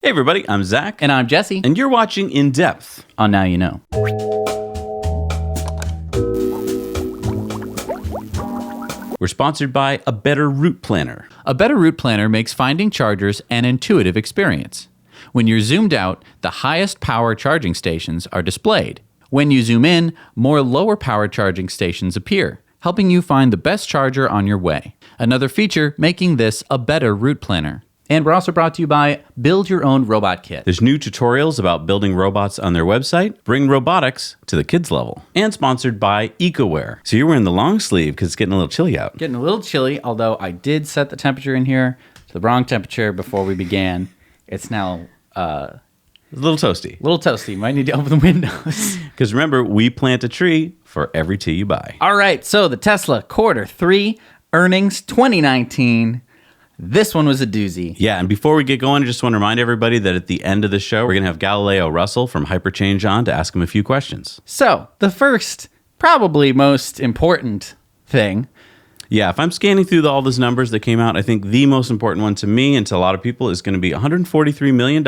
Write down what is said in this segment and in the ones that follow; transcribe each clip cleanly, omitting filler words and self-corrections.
Hey everybody, I'm Zach. And I'm Jesse. And you're watching In Depth on Now You Know. We're sponsored by A Better Route Planner. A Better Route Planner makes finding chargers an intuitive experience. When you're zoomed out, the highest power charging stations are displayed. When you zoom in, more lower power charging stations appear, helping you find the best charger on your way. Another feature making this a better route planner. And we're also brought to you by Build Your Own Robot Kit. There's new tutorials about building robots on their website. Bring robotics to the kids level. And sponsored by EcoWare. So you're wearing the long sleeve because it's getting a little chilly out. Getting a little chilly, although I did set the temperature in here to the wrong temperature before we began. It's now a little toasty. A little toasty. Might need to open the windows. Because remember, we plant a tree for every tea you buy. All right, so the Tesla Q3 earnings 2019. This one was a doozy. Yeah, and before we get going, I just want to remind everybody that at the end of the show, we're going to have Galileo Russell from Hyperchange on to ask him a few questions. So, the first, probably most important thing. Yeah, if I'm scanning through all those numbers that came out, I think the most important one to me and to a lot of people is going to be $143 million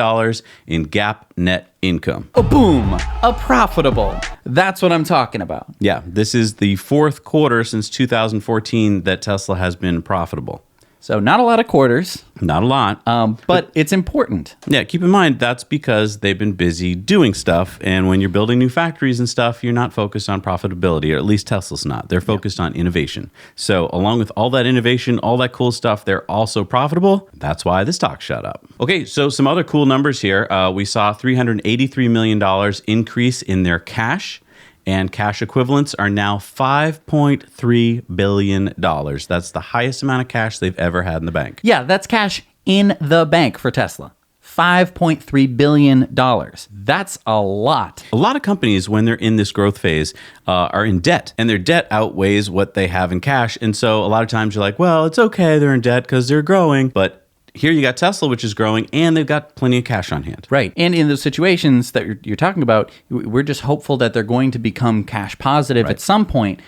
in GAAP net income. A boom! A profitable. That's what I'm talking about. Yeah, this is the fourth quarter since 2014 that Tesla has been profitable. So not a lot of quarters. Not a lot. But it's important. Yeah, keep in mind, that's because they've been busy doing stuff. And when you're building new factories and stuff, you're not focused on profitability, or at least Tesla's not. They're focused on innovation. So along with all that innovation, all that cool stuff, they're also profitable. That's why the stock shot up. Okay, so some other cool numbers here. We saw $383 million increase in their cash. And cash equivalents are now $5.3 billion. That's the highest amount of cash they've ever had in the bank. Yeah, that's cash in the bank for Tesla. $5.3 billion. That's a lot. A lot of companies, when they're in this growth phase, are in debt. And their debt outweighs what they have in cash. And so a lot of times you're like, well, it's okay, they're in debt because they're growing. But here you got Tesla, which is growing, and they've got plenty of cash on hand. Right. And in those situations that you're talking about, we're just hopeful that they're going to become cash positive at some point.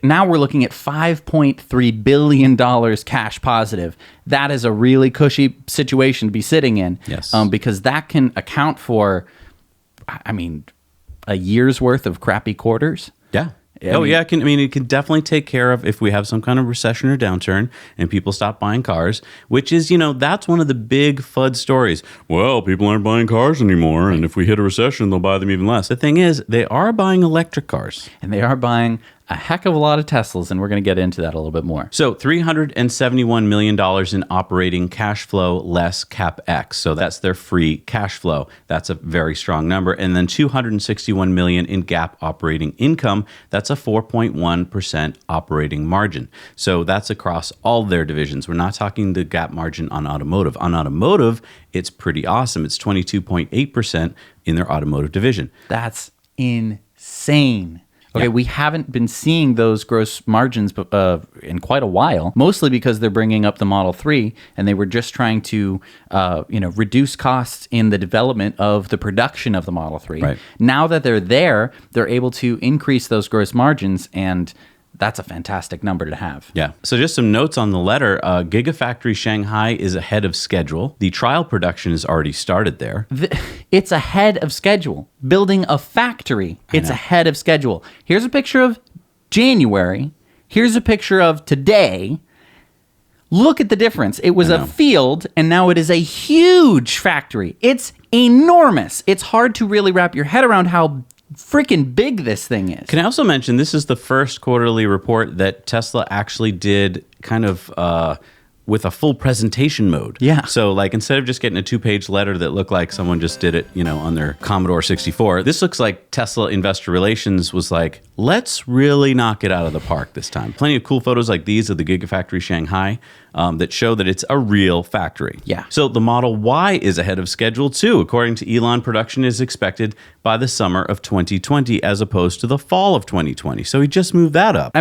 Now we're looking at $5.3 billion cash positive. That is a really cushy situation to be sitting in. Yes. Because that can account for, a year's worth of crappy quarters. Yeah. It can definitely take care of if we have some kind of recession or downturn and people stop buying cars, which is, that's one of the big FUD stories. Well, people aren't buying cars anymore, and if we hit a recession, they'll buy them even less. The thing is, they are buying electric cars. And they are buying a heck of a lot of Teslas, and we're going to get into that a little bit more. So $371 million in operating cash flow less CapEx. So that's their free cash flow. That's a very strong number. And then $261 million in GAAP operating income. That's a 4.1% operating margin. So that's across all their divisions. We're not talking the GAAP margin on automotive. On automotive, it's pretty awesome. It's 22.8% in their automotive division. That's insane. Okay, we haven't been seeing those gross margins in quite a while, mostly because they're bringing up the Model 3, and they were just trying to, reduce costs in the development of the production of the Model 3. Right. Now that they're there, they're able to increase those gross margins, and that's a fantastic number to have. Yeah. So just some notes on the letter. Gigafactory Shanghai is ahead of schedule. The trial production has already started there. It's ahead of schedule. Building a factory, it's ahead of schedule. Here's a picture of January. Here's a picture of today. Look at the difference. It was a field, and now it is a huge factory. It's enormous. It's hard to really wrap your head around how freaking big this thing is. Can I also mention this is the first quarterly report that Tesla actually did kind of with a full presentation mode. Yeah. So like instead of just getting a 2-page letter that looked like someone just did it, on their Commodore 64, this looks like Tesla Investor Relations was like, let's really knock it out of the park this time. Plenty of cool photos like these of the Gigafactory Shanghai that show that it's a real factory. Yeah. So the Model Y is ahead of schedule too. According to Elon, production is expected by the summer of 2020 as opposed to the fall of 2020. So he just moved that up.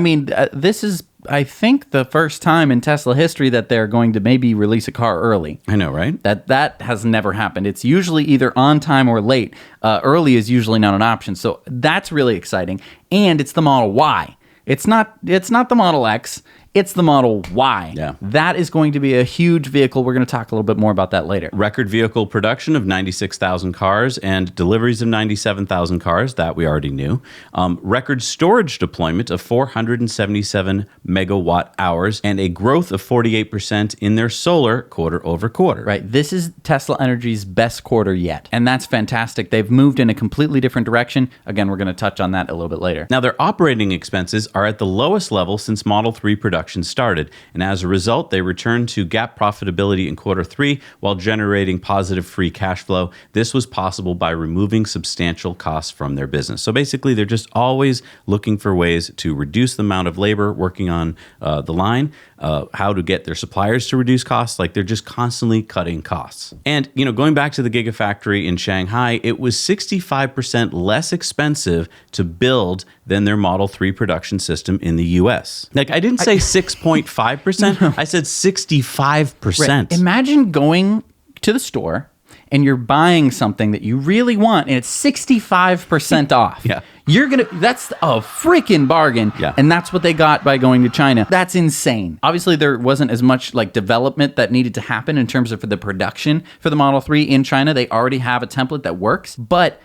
This is, I think, the first time in Tesla history that they're going to maybe release a car early. I know, right? That has never happened. It's usually either on time or late. Early is usually not an option. So that's really exciting. And it's the Model Y. It's not the Model X. It's the Model Y. Yeah. That is going to be a huge vehicle. We're going to talk a little bit more about that later. Record vehicle production of 96,000 cars and deliveries of 97,000 cars. That we already knew. Record storage deployment of 477 megawatt hours and a growth of 48% in their solar quarter over quarter. Right. This is Tesla Energy's best quarter yet. And that's fantastic. They've moved in a completely different direction. Again, we're going to touch on that a little bit later. Now, their operating expenses are at the lowest level since Model 3 production started, and as a result, they returned to GAAP profitability in quarter 3 while generating positive free cash flow. This was possible by removing substantial costs from their business. So basically, they're just always looking for ways to reduce the amount of labor working on the line, how to get their suppliers to reduce costs. Like, they're just constantly cutting costs. And, going back to the Gigafactory in Shanghai, it was 65% less expensive to build than their Model 3 production system in the US. Like, I didn't say 6.5%. I said 65%. Right. Imagine going to the store and you're buying something that you really want and it's 65% off. Yeah. That's a freaking bargain. Yeah. And that's what they got by going to China. That's insane. Obviously, there wasn't as much like development that needed to happen in terms of for the production for the Model 3 in China. They already have a template that works. But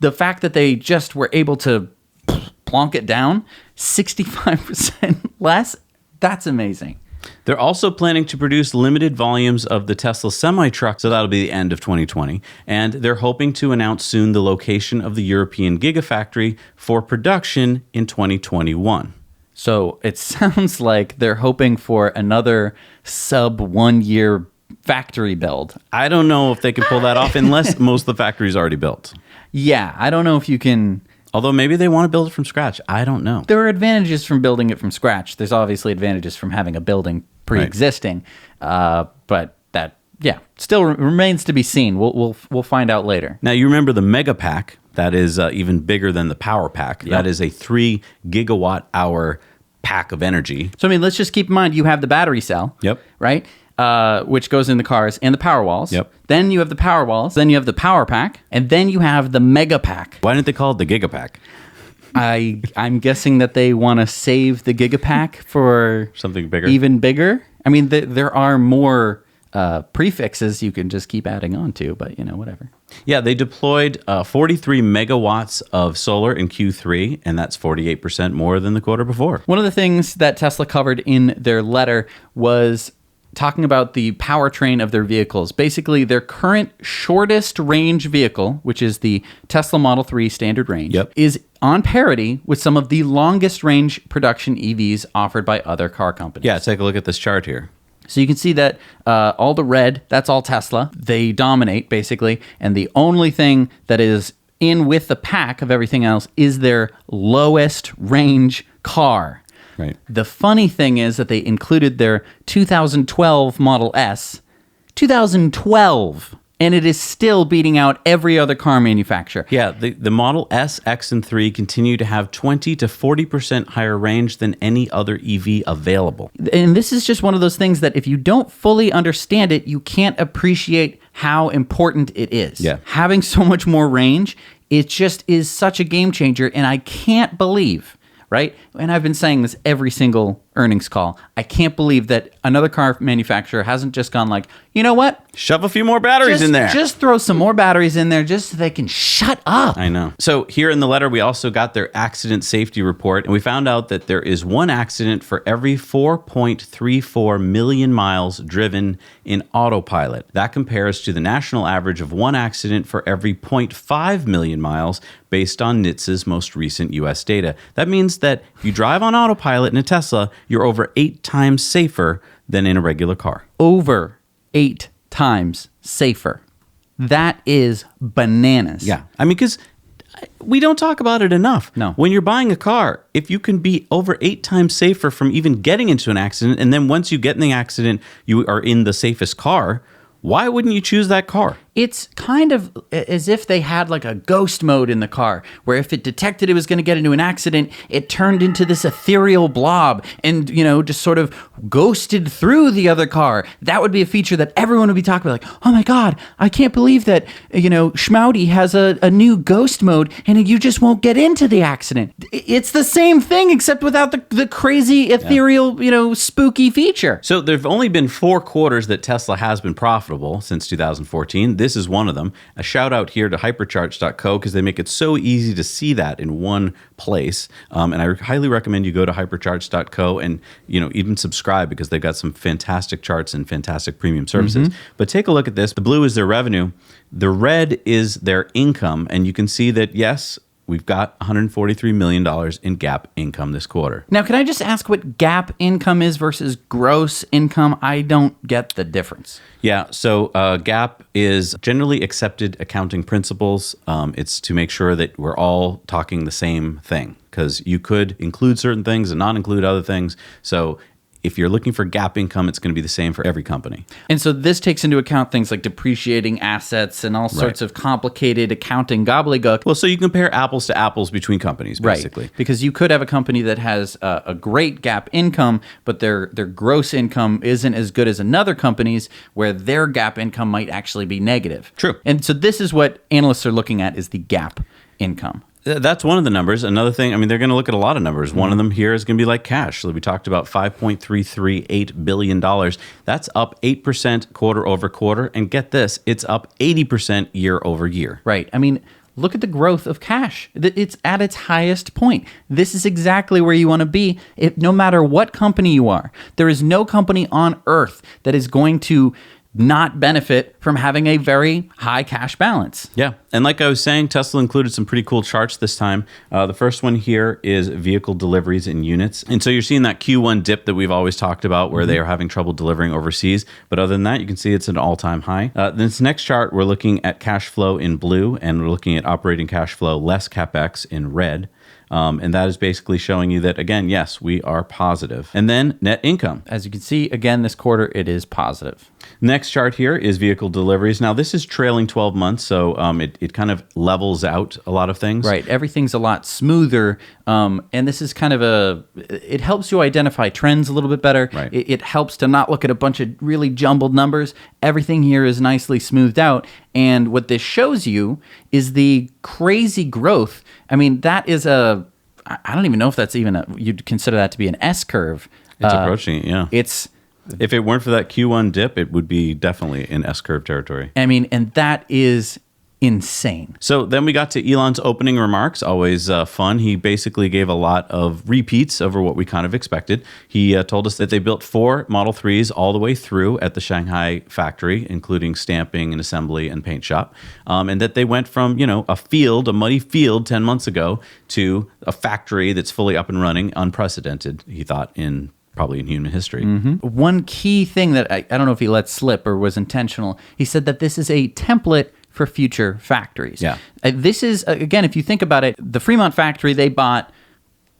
the fact that they just were able to plonk it down 65% less, that's amazing. They're also planning to produce limited volumes of the Tesla semi-truck, so that'll be the end of 2020. And they're hoping to announce soon the location of the European Gigafactory for production in 2021. So it sounds like they're hoping for another sub 1 year factory build. I don't know if they can pull that off unless most of the factory's already built. Yeah, I don't know if you can. Although maybe they want to build it from scratch. I don't know. There are advantages from building it from scratch. There's obviously advantages from having a building pre-existing. Right. But that, still remains to be seen. We'll find out later. Now, you remember the Mega Pack. That is even bigger than the Power Pack. Yep. That is a 3 gigawatt hour pack of energy. So, let's just keep in mind you have the battery cell. Yep. Right? Which goes in the cars and the power walls. Yep. Then you have the power walls. Then you have the power pack. And then you have the mega pack. Why didn't they call it the Giga Pack? I'm guessing that they want to save the Giga Pack for something bigger. Even bigger. I mean, there are more prefixes you can just keep adding on to, but whatever. Yeah, they deployed 43 megawatts of solar in Q3, and that's 48% more than the quarter before. One of the things that Tesla covered in their letter was talking about the powertrain of their vehicles. Basically, their current shortest range vehicle, which is the Tesla Model 3 standard range, is on parity with some of the longest range production EVs offered by other car companies. Yeah, take a look at this chart here. So you can see that all the red, that's all Tesla. They dominate, basically, and the only thing that is in with the pack of everything else is their lowest range car. Right. The funny thing is that they included their 2012 Model S, 2012, and it is still beating out every other car manufacturer. Yeah, the Model S, X, and 3 continue to have 20 to 40% higher range than any other EV available. And this is just one of those things that if you don't fully understand it, you can't appreciate how important it is. Yeah. Having so much more range, it just is such a game changer, and I can't believe... Right? And I've been saying this every single earnings call. I can't believe that another car manufacturer hasn't just gone like, you know what? Shove a few more batteries in there. Just throw some more batteries in there just so they can shut up. I know. So here in the letter, we also got their accident safety report, and we found out that there is one accident for every 4.34 million miles driven in autopilot. That compares to the national average of one accident for every 0.5 million miles based on NHTSA's most recent US data. That means that if you drive on autopilot in a Tesla, you're over 8 times safer than in a regular car. Over 8 times safer. That is bananas. Yeah. I mean, because we don't talk about it enough. No. When you're buying a car, if you can be over 8 times safer from even getting into an accident, and then once you get in the accident, you are in the safest car, why wouldn't you choose that car? it's kind of as if they had like a ghost mode in the car, where if it detected it was going to get into an accident, it turned into this ethereal blob and, just sort of ghosted through the other car. That would be a feature that everyone would be talking about, like, oh my God, I can't believe that, Schmouty has a new ghost mode and you just won't get into the accident. It's the same thing, except without the crazy ethereal, spooky feature. So there've only been 4 quarters that Tesla has been profitable since 2014. This is one of them. A shout out here to hypercharge.co because they make it so easy to see that in one place. And I highly recommend you go to hypercharge.co and, even subscribe because they've got some fantastic charts and fantastic premium services. But take a look at this. The blue is their revenue. The red is their income. And you can see that, yes, we've got $143 million in GAAP income this quarter. Now, can I just ask what GAAP income is versus gross income? I don't get the difference. Yeah, so GAAP is generally accepted accounting principles. It's to make sure that we're all talking the same thing, because you could include certain things and not include other things. So if you're looking for GAAP income, it's going to be the same for every company. And so this takes into account things like depreciating assets and all sorts of complicated accounting gobbledygook. Well, so you compare apples to apples between companies, basically. Right. Because you could have a company that has a great GAAP income, but their gross income isn't as good as another company's, where their GAAP income might actually be negative. True. And so this is what analysts are looking at, is the GAAP income. That's one of the numbers. Another thing, they're going to look at a lot of numbers. One of them here is going to be like cash. So we talked about $5.338 billion. That's up 8% quarter over quarter. And get this, it's up 80% year over year. Right. Look at the growth of cash. It's at its highest point. This is exactly where you want to be, no matter what company you are. There is no company on earth that is going to not benefit from having a very high cash balance. Yeah. And like I was saying, Tesla included some pretty cool charts this time. The first one here is vehicle deliveries in units. And so you're seeing that Q1 dip that we've always talked about, where they are having trouble delivering overseas. But other than that, you can see it's an all-time high. This next chart, we're looking at cash flow in blue, and we're looking at operating cash flow less CapEx in red. And that is basically showing you that, again, yes, we are positive. And then net income. As you can see, again, this quarter, it is positive. Next chart here is vehicle deliveries. Now, this is trailing 12 months, so it kind of levels out a lot of things. Right. Everything's a lot smoother. And this is kind of it helps you identify trends a little bit better. Right. It helps to not look at a bunch of really jumbled numbers. Everything here is nicely smoothed out. And what this shows you is the crazy growth. That is I don't even know if that's even you'd consider that to be an S curve. It's approaching it, yeah. If it weren't for that Q1 dip, it would be definitely in S-curve territory. And that is insane. So then we got to Elon's opening remarks, always fun. He basically gave a lot of repeats over what we kind of expected. He told us that they built 4 Model 3s all the way through at the Shanghai factory, including stamping and assembly and paint shop, and that they went from, a muddy field 10 months ago to a factory that's fully up and running, unprecedented, he thought, probably in human history. One key thing that I don't know if he let slip or was intentional, he said that this is a template for future factories. Yeah. This is, again, if you think about it, the Fremont factory, they bought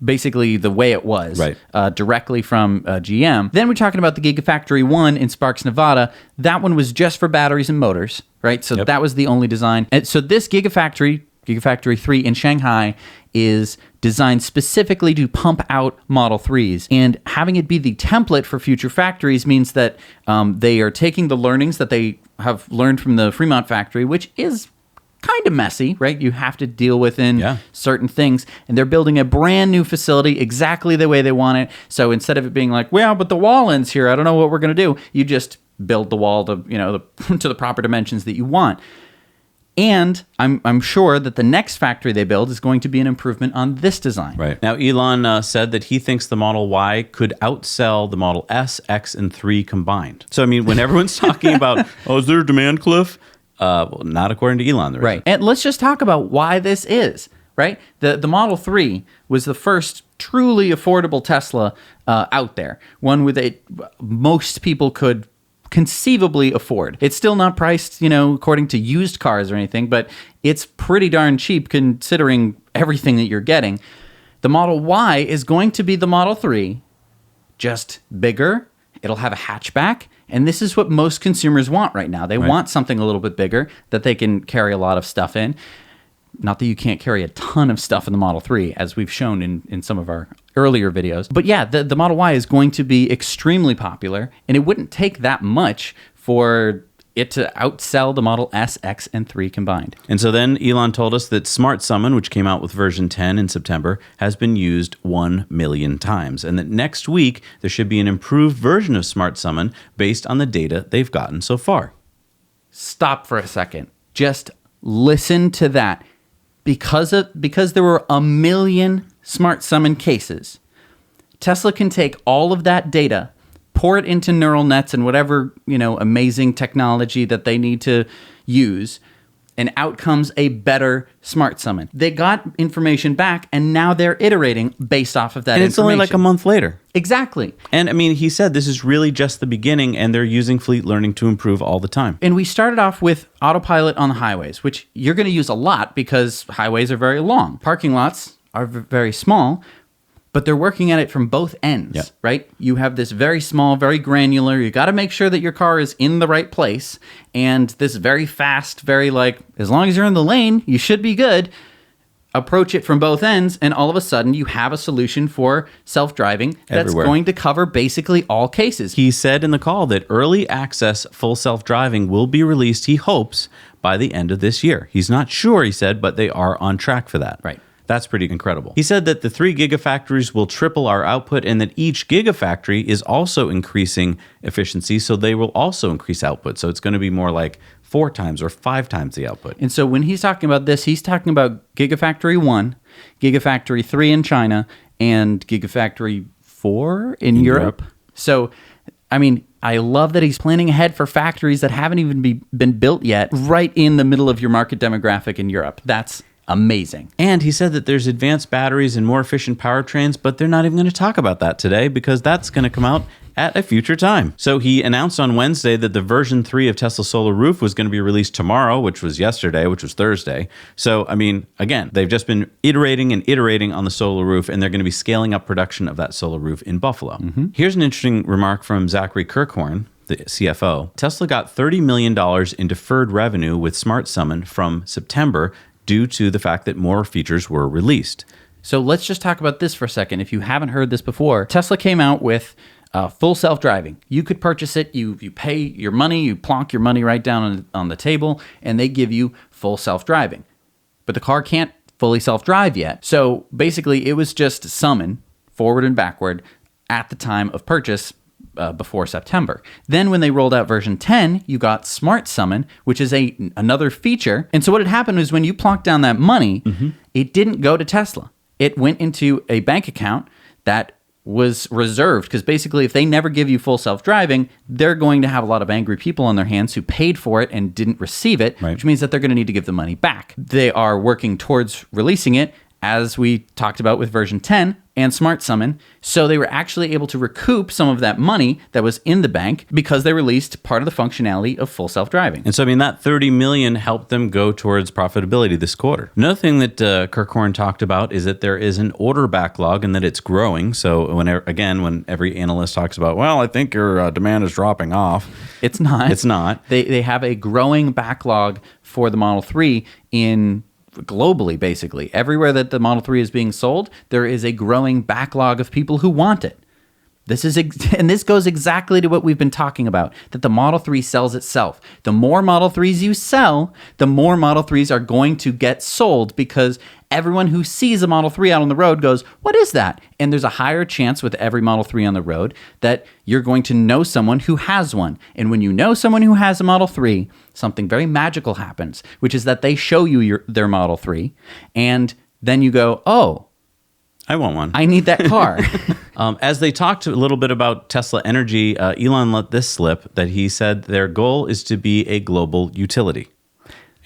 basically the way it was, right, directly from GM. Then we're talking about the Gigafactory 1 in Sparks, Nevada. That one was just for batteries and motors, right? So that was the only design. And so this Gigafactory 3 in Shanghai, is designed specifically to pump out Model 3s. And having it be the template for future factories means that they are taking the learnings that they have learned from the Fremont factory, which is kind of messy, right? You have to deal with certain things. And they're building a brand new facility exactly the way they want it. So instead of it being like, well, but the wall ends here, I don't know what we're going to do, you just build the wall to, to the proper dimensions that you want. And I'm sure that the next factory they build is going to be an improvement on this design. Right. Now, Elon said that he thinks the Model Y could outsell the Model S, X, and 3 combined. So, when everyone's talking about, is there a demand cliff? Well, not according to Elon. Right. And let's just talk about why this is, right? The Model 3 was the first truly affordable Tesla out there. One with most people could conceivably afford. It's still not priced, according to used cars or anything, but it's pretty darn cheap considering everything that you're getting. The Model Y is going to be the Model 3, just bigger. It'll have a hatchback. And this is what most consumers want right now. They want something a little bit bigger that they can carry a lot of stuff in. Not that you can't carry a ton of stuff in the Model 3, as we've shown in some of our earlier videos. But yeah, the Model Y is going to be extremely popular, and it wouldn't take that much for it to outsell the Model S, X, and 3 combined. And so then Elon told us that Smart Summon, which came out with version 10 in September, has been used 1 million times. And that next week, there should be an improved version of Smart Summon based on the data they've gotten so far. Stop for a second. Just listen to that. Because there were 1 million Smart Summon cases, Tesla can take all of that data, pour it into neural nets and whatever, amazing technology that they need to use, and out comes a better Smart Summon. They got information back, and now they're iterating based off of that And it's only like a month later. Exactly. And I mean, he said this is really just the beginning, and they're using fleet learning to improve all the time. And we started off with autopilot on the highways, which you're going to use a lot because highways are very long. Parking lots are very small, but they're working at it from both ends, right? You have this very small, very granular. You got to make sure that your car is in the right place. And this very fast, very as long as you're in the lane, you should be good. Approach it from both ends, and all of a sudden you have a solution for self-driving that's Everywhere. going to cover basically all cases. He said in the call that early access full self-driving will be released, he hopes, by the end of this year. He's not sure, he said, but they are on track for that. Right. That's pretty incredible. He said that the 3 gigafactories will triple our output and that each gigafactory is also increasing efficiency, so they will also increase output. So it's going to be more like 4 times or 5 times the output. And so when he's talking about this, he's talking about Gigafactory 1, Gigafactory 3 in China, and Gigafactory 4 in Europe. So, I mean, I love that he's planning ahead for factories that haven't even been built yet, right in the middle of your market demographic in Europe. That's amazing. And he said that there's advanced batteries and more efficient powertrains, but they're not even going to talk about that today because that's going to come out at a future time. So he announced on Wednesday that the version 3 of Tesla Solar Roof was going to be released tomorrow, which was yesterday, which was Thursday. So, I mean, again, they've just been iterating and iterating on the Solar Roof, and they're going to be scaling up production of that Solar Roof in Buffalo. Here's an interesting remark from Zachary Kirkhorn, the CFO. Tesla got $30 million in deferred revenue with Smart Summon from September due to the fact that more features were released. So let's just talk about this for a second. If you haven't heard this before, Tesla came out with full self-driving. You could purchase it. You pay your money. You plonk your money right down on the table, and they give you full self-driving. But the car can't fully self-drive yet. So basically, it was just summon forward and backward at the time of purchase before September. Then when they rolled out version 10, you got Smart Summon, which is another feature. And so what had happened was when you plonked down that money, it didn't go to Tesla. It went into a bank account that was reserved, because basically if they never give you full self-driving, they're going to have a lot of angry people on their hands who paid for it and didn't receive it, which means that they're going to need to give the money back. They are working towards releasing it, as we talked about with version 10 and Smart Summon. So they were actually able to recoup some of that money that was in the bank because they released part of the functionality of full self-driving. And so, I mean, that $30 million helped them go towards profitability this quarter. Another thing that Kirkhorn talked about is that there is an order backlog and that it's growing. So when every analyst talks about, well, I think your demand is dropping off. It's not. It's not. They have a growing backlog for the Model 3 globally, basically. Everywhere that the Model 3 is being sold, there is a growing backlog of people who want it. And this goes exactly to what we've been talking about, that the Model 3 sells itself. The more Model 3s you sell, the more Model 3s are going to get sold, because everyone who sees a Model 3 out on the road goes, what is that? And there's a higher chance with every Model 3 on the road that you're going to know someone who has one. And when you know someone who has a Model 3, something very magical happens, which is that they show you their Model 3, and then you go, oh, I want one. I need that car. As they talked a little bit about Tesla Energy, Elon let this slip, that he said their goal is to be a global utility.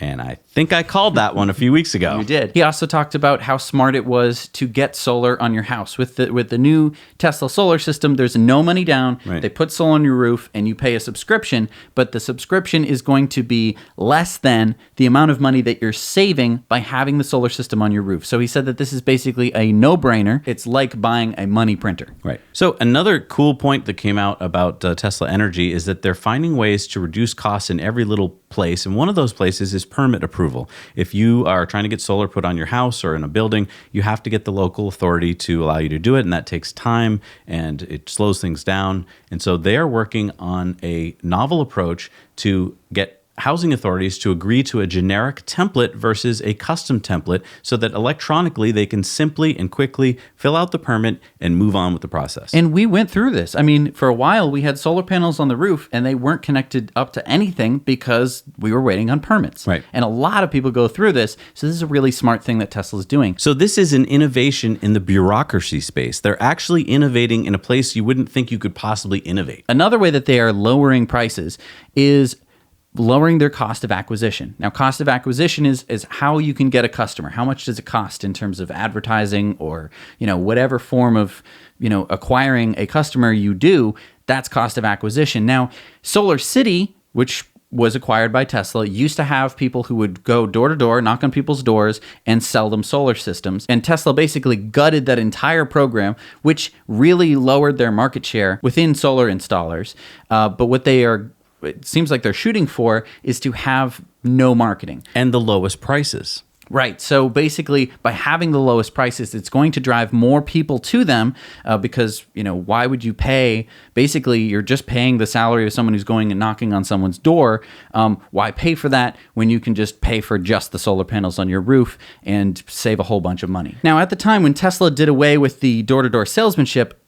And I think I called that one a few weeks ago. You did. He also talked about how smart it was to get solar on your house. With the new Tesla solar system, there's no money down. Right. They put solar on your roof and you pay a subscription, but the subscription is going to be less than the amount of money that you're saving by having the solar system on your roof. So he said that this is basically a no-brainer. It's like buying a money printer. Right. So another cool point that came out about Tesla Energy is that they're finding ways to reduce costs in every little place. And one of those places is permit approval. If you are trying to get solar put on your house or in a building, you have to get the local authority to allow you to do it. And that takes time and it slows things down. And so they are working on a novel approach to get housing authorities to agree to a generic template versus a custom template so that electronically they can simply and quickly fill out the permit and move on with the process. And we went through this. I mean, for a while, we had solar panels on the roof and they weren't connected up to anything because we were waiting on permits. Right. And a lot of people go through this. So this is a really smart thing that Tesla's doing. So this is an innovation in the bureaucracy space. They're actually innovating in a place you wouldn't think you could possibly innovate. Another way that they are lowering prices is lowering their cost of acquisition. Now, cost of acquisition is how you can get a customer. How much does it cost in terms of advertising or, whatever form of, acquiring a customer you do, that's cost of acquisition. Now, Solar City, which was acquired by Tesla, used to have people who would go door to door, knock on people's doors, and sell them solar systems. And Tesla basically gutted that entire program, which really lowered their market share within solar installers. But what it seems like they're shooting for is to have no marketing. And the lowest prices. Right. So basically, by having the lowest prices, it's going to drive more people to them because, why would you pay? Basically, you're just paying the salary of someone who's going and knocking on someone's door. Why pay for that when you can just pay for just the solar panels on your roof and save a whole bunch of money? Now, at the time when Tesla did away with the door-to-door salesmanship,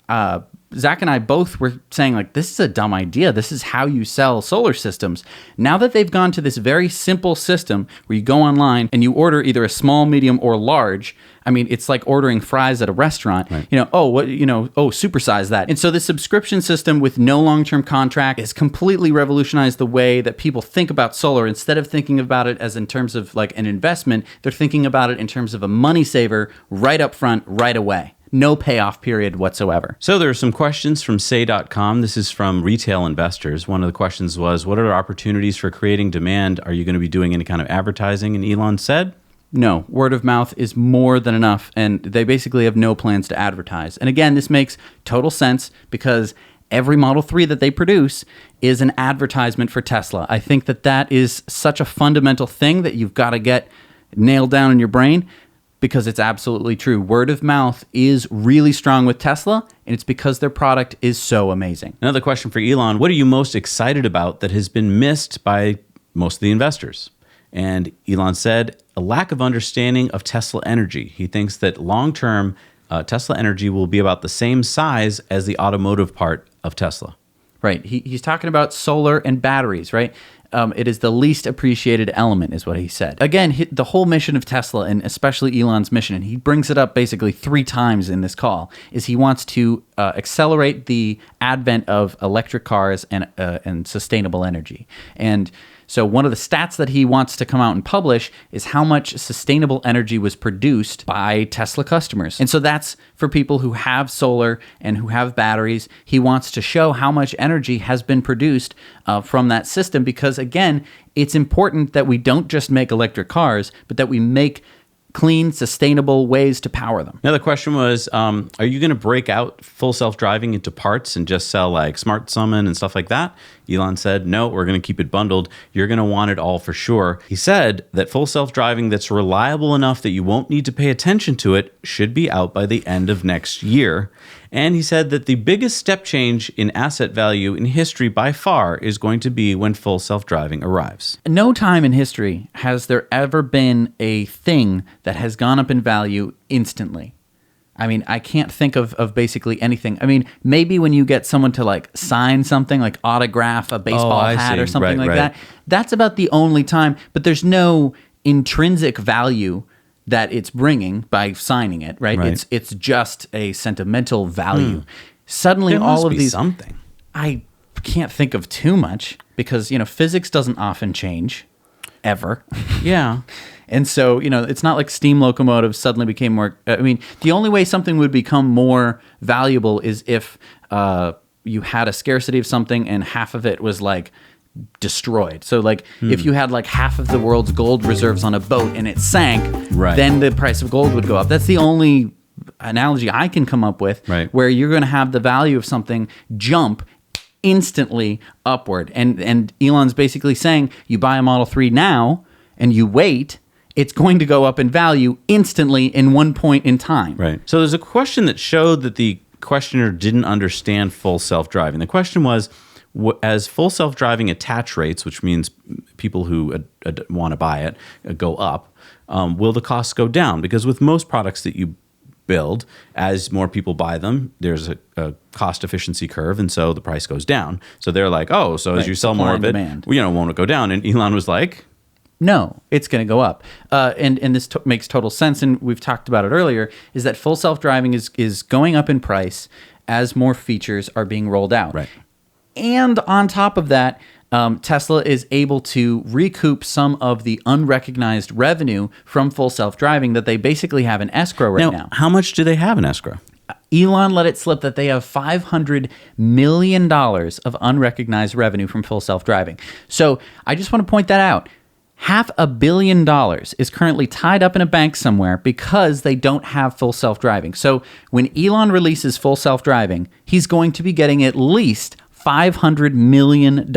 Zach and I both were saying, this is a dumb idea. This is how you sell solar systems. Now that they've gone to this very simple system where you go online and you order either a small, medium, or large, I mean, it's like ordering fries at a restaurant. Right. Supersize that. And so the subscription system with no long-term contract has completely revolutionized the way that people think about solar. Instead of thinking about it as in terms of an investment, they're thinking about it in terms of a money saver right up front, right away. No payoff period whatsoever. So there are some questions from say.com. This is from retail investors. One of the questions was, what are opportunities for creating demand? Are you going to be doing any kind of advertising? And Elon said, no, word of mouth is more than enough. And they basically have no plans to advertise. And again, this makes total sense because every Model 3 that they produce is an advertisement for Tesla. I think that is such a fundamental thing that you've got to get nailed down in your brain. Because it's absolutely true. Word of mouth is really strong with Tesla, and it's because their product is so amazing. Another question for Elon. What are you most excited about that has been missed by most of the investors? And Elon said, a lack of understanding of Tesla Energy. He thinks that long-term, Tesla Energy will be about the same size as the automotive part of Tesla. Right. He's talking about solar and batteries, right? It is the least appreciated element, is what he said. Again, the whole mission of Tesla, and especially Elon's mission, and he brings it up basically 3 times in this call, is he wants to accelerate the advent of electric cars and sustainable energy. And so one of the stats that he wants to come out and publish is how much sustainable energy was produced by Tesla customers. And so that's for people who have solar and who have batteries. He wants to show how much energy has been produced from that system because, again, it's important that we don't just make electric cars, but that we make clean, sustainable ways to power them. Now, the question was, are you going to break out full self-driving into parts and just sell Smart Summon and stuff like that? Elon said, no, we're going to keep it bundled. You're going to want it all for sure. He said that full self-driving that's reliable enough that you won't need to pay attention to it should be out by the end of next year. And he said that the biggest step change in asset value in history by far is going to be when full self-driving arrives. No time in history has there ever been a thing that has gone up in value instantly. I mean, I can't think of basically anything. I mean, maybe when you get someone to sign something, autograph a baseball hat or something that, that's about the only time, but there's no intrinsic value that it's bringing by signing it, right? It's just a sentimental value. Suddenly, there all must of be these something. I can't think of too much because physics doesn't often change. ever. Yeah. And so, it's not like steam locomotives suddenly became more. I mean, the only way something would become more valuable is if you had a scarcity of something and half of it was like destroyed. So, like, if you had like half of the world's gold reserves on a boat and it sank, Right. then the price of gold would go up. That's the only analogy I can come up with, Right. where you're going to have the value of something jump instantly upward. And Elon's basically saying, you buy a Model 3 now and you wait, it's going to go up in value instantly in one point in time. Right. So there's a question that showed that the questioner didn't understand full self-driving. The question was, as full self-driving attach rates, which means people who want to buy it, go up, will the costs go down? Because with most products that you build, as more people buy them, there's a cost efficiency curve, and so the price goes down. So they're like, oh, so as Right, you sell supply more and of it, demand. won't it go down? And Elon was like, No, it's going to go up. And this makes total sense, and we've talked about it earlier, is that full self-driving is going up in price as more features are being rolled out. Right. And on top of that, Tesla is able to recoup some of the unrecognized revenue from full self-driving that they basically have in escrow right now. how much do they have in escrow? Elon let it slip that they have $500 million of unrecognized revenue from full self-driving. So I just want to point that out. $500 million is currently tied up in a bank somewhere because they don't have full self-driving. So when Elon releases full self-driving, he's going to be getting at least $500 million.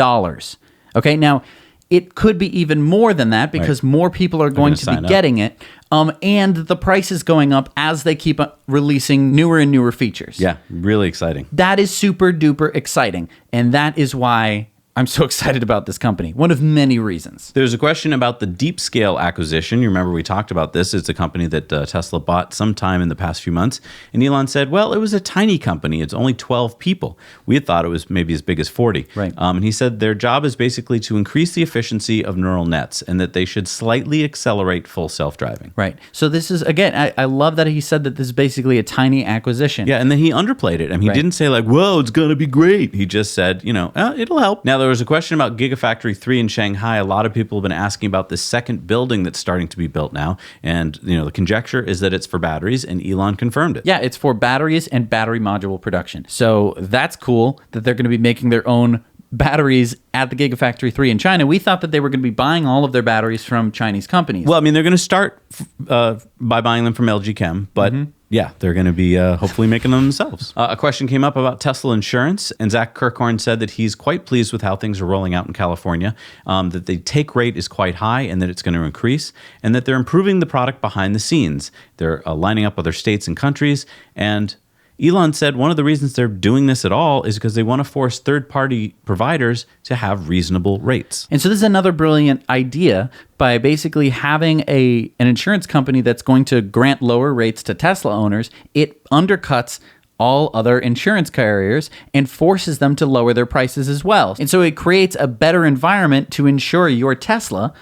Okay, now it could be even more than that because more people are going to be getting it. And the price is going up as they keep releasing newer and newer features. Yeah, really exciting. That is super duper exciting. And that is why I'm so excited about this company. One of many reasons. There's a question about the DeepScale acquisition. You remember we talked about this. It's a company that Tesla bought sometime in the past few months. And Elon said, well, it was a tiny company. It's only 12 people. We had thought it was maybe as big as 40. Right. And he said their job is basically to increase the efficiency of neural nets and that they should slightly accelerate full self-driving. Right. So this is, again, I love that he said that this is basically a tiny acquisition. Yeah, and then he underplayed it. I mean, he Right. didn't say like, whoa, it's going to be great. He just said, it'll help. Now, there was a question about Gigafactory 3 in Shanghai. A lot of people have been asking about this second building that's starting to be built now. And, the conjecture is that it's for batteries, and Elon confirmed it. Yeah, it's for batteries and battery module production. So that's cool that they're going to be making their own batteries at the Gigafactory 3 in China. We thought that they were going to be buying all of their batteries from Chinese companies. Well, I mean, they're going to start by buying them from LG Chem, but yeah, they're going to be hopefully making them themselves. A question came up about Tesla insurance, and Zach Kirkhorn said that he's quite pleased with how things are rolling out in California, that the take rate is quite high and that it's going to increase, and that they're improving the product behind the scenes. They're lining up other states and countries, and Elon said one of the reasons they're doing this at all is because they want to force third-party providers to have reasonable rates. And so this is another brilliant idea by basically having an insurance company that's going to grant lower rates to Tesla owners. It undercuts all other insurance carriers and forces them to lower their prices as well. And so it creates a better environment to insure your Tesla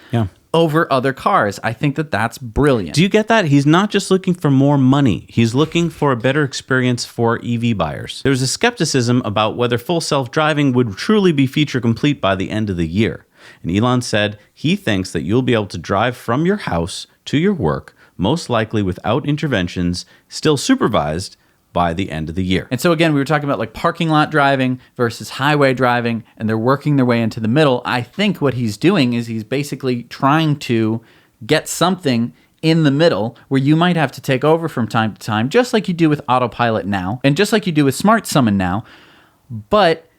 over other cars. I think that that's brilliant. Do you get that? He's not just looking for more money. He's looking for a better experience for EV buyers. There's a skepticism about whether full self-driving would truly be feature complete by the end of the year. And Elon said he thinks that you'll be able to drive from your house to your work, most likely without interventions, still supervised, by the end of the year. And so again, we were talking about like parking lot driving versus highway driving, and they're working their way into the middle. I think what he's doing is he's basically trying to get something in the middle where you might have to take over from time to time, just like you do with Autopilot now, and just like you do with Smart Summon now, but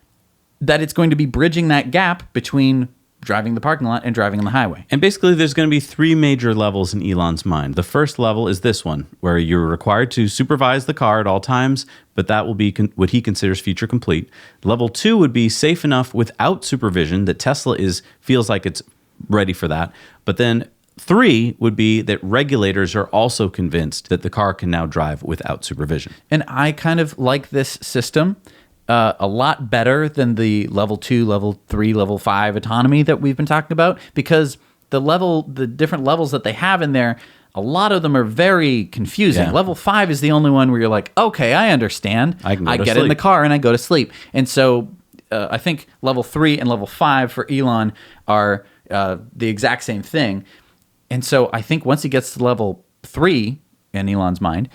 that it's going to be bridging that gap between driving the parking lot and driving on the highway. And basically, there's going to be three major levels in Elon's mind. The first level is this one, where you're required to supervise the car at all times, but that will be what he considers feature complete. Level 2 would be safe enough without supervision that Tesla feels like it's ready for that. But then 3 would be that regulators are also convinced that the car can now drive without supervision. And I kind of like this system a lot better than the level 2, level 3, level 5 autonomy that we've been talking about, because the different levels that they have in there, a lot of them are very confusing. Yeah. Level 5 is the only one where you're like, okay, I understand. I can go to get in the sleep. car and I go to sleep. And so I think level 3 and level 5 for Elon are the exact same thing. And so I think once he gets to level 3, in Elon's mind,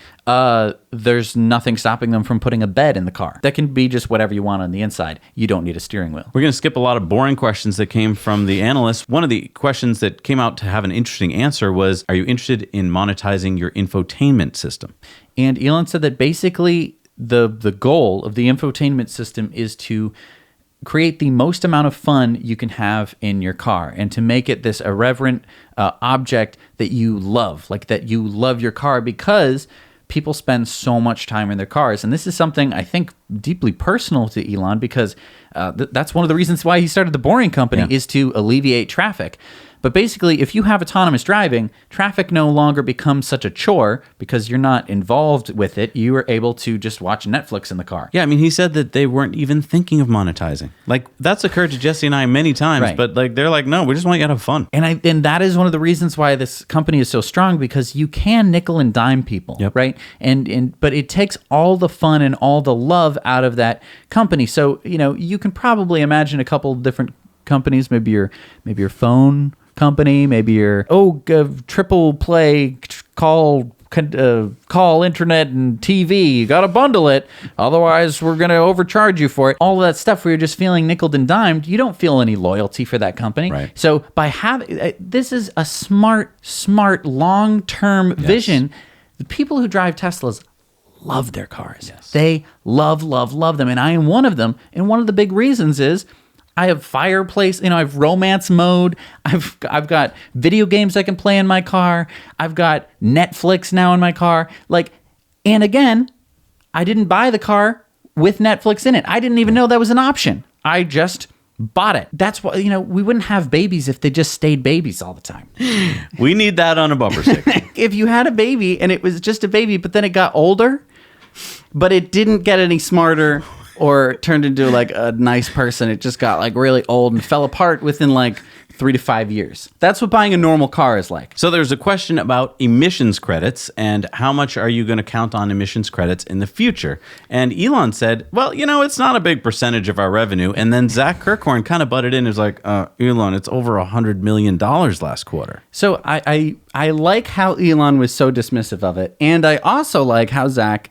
there's nothing stopping them from putting a bed in the car. That can be just whatever you want on the inside. You don't need a steering wheel. We're going to skip a lot of boring questions that came from the analysts. One of the questions that came out to have an interesting answer was, are you interested in monetizing your infotainment system? And Elon said that basically the goal of the infotainment system is to create the most amount of fun you can have in your car and to make it this irreverent object that you love, like that you love your car, because people spend so much time in their cars. And this is something I think deeply personal to Elon, because that's one of the reasons why he started the Boring Company, is to alleviate traffic. But basically, if you have autonomous driving, traffic no longer becomes such a chore because you're not involved with it. You are able to just watch Netflix in the car. Yeah, I mean, he said that they weren't even thinking of monetizing. Like, that's occurred to Jesse and I many times, Right. but like they're like, no, we just want you to have fun. And that is one of the reasons why this company is so strong, because you can nickel and dime people, Yep. right? But it takes all the fun and all the love out of that company. So, you can probably imagine a couple of different companies, maybe your phone company, maybe your triple play call internet and TV. You got to bundle it, otherwise we're going to overcharge you for it. All of that stuff where you're just feeling nickeled and dimed. You don't feel any loyalty for that company. Right. So by having this is a smart long-term vision. The people who drive Teslas love their cars. Yes. They love them, and I am one of them. And one of the big reasons is I have fireplace, I have romance mode. I've got video games I can play in my car. I've got Netflix now in my car. And again, I didn't buy the car with Netflix in it. I didn't even know that was an option. I just bought it. That's why, we wouldn't have babies if they just stayed babies all the time. We need that on a bumper sticker. If you had a baby and it was just a baby, but then it got older, but it didn't get any smarter or turned into like a nice person, it just got like really old and fell apart within like 3 to 5 years. That's what buying a normal car is like. So there's a question about emissions credits and how much are you going to count on emissions credits in the future? And Elon said, well, it's not a big percentage of our revenue. And then Zach Kirkhorn kind of butted in and was like, Elon, it's over $100 million last quarter. So I like how Elon was so dismissive of it. And I also like how Zach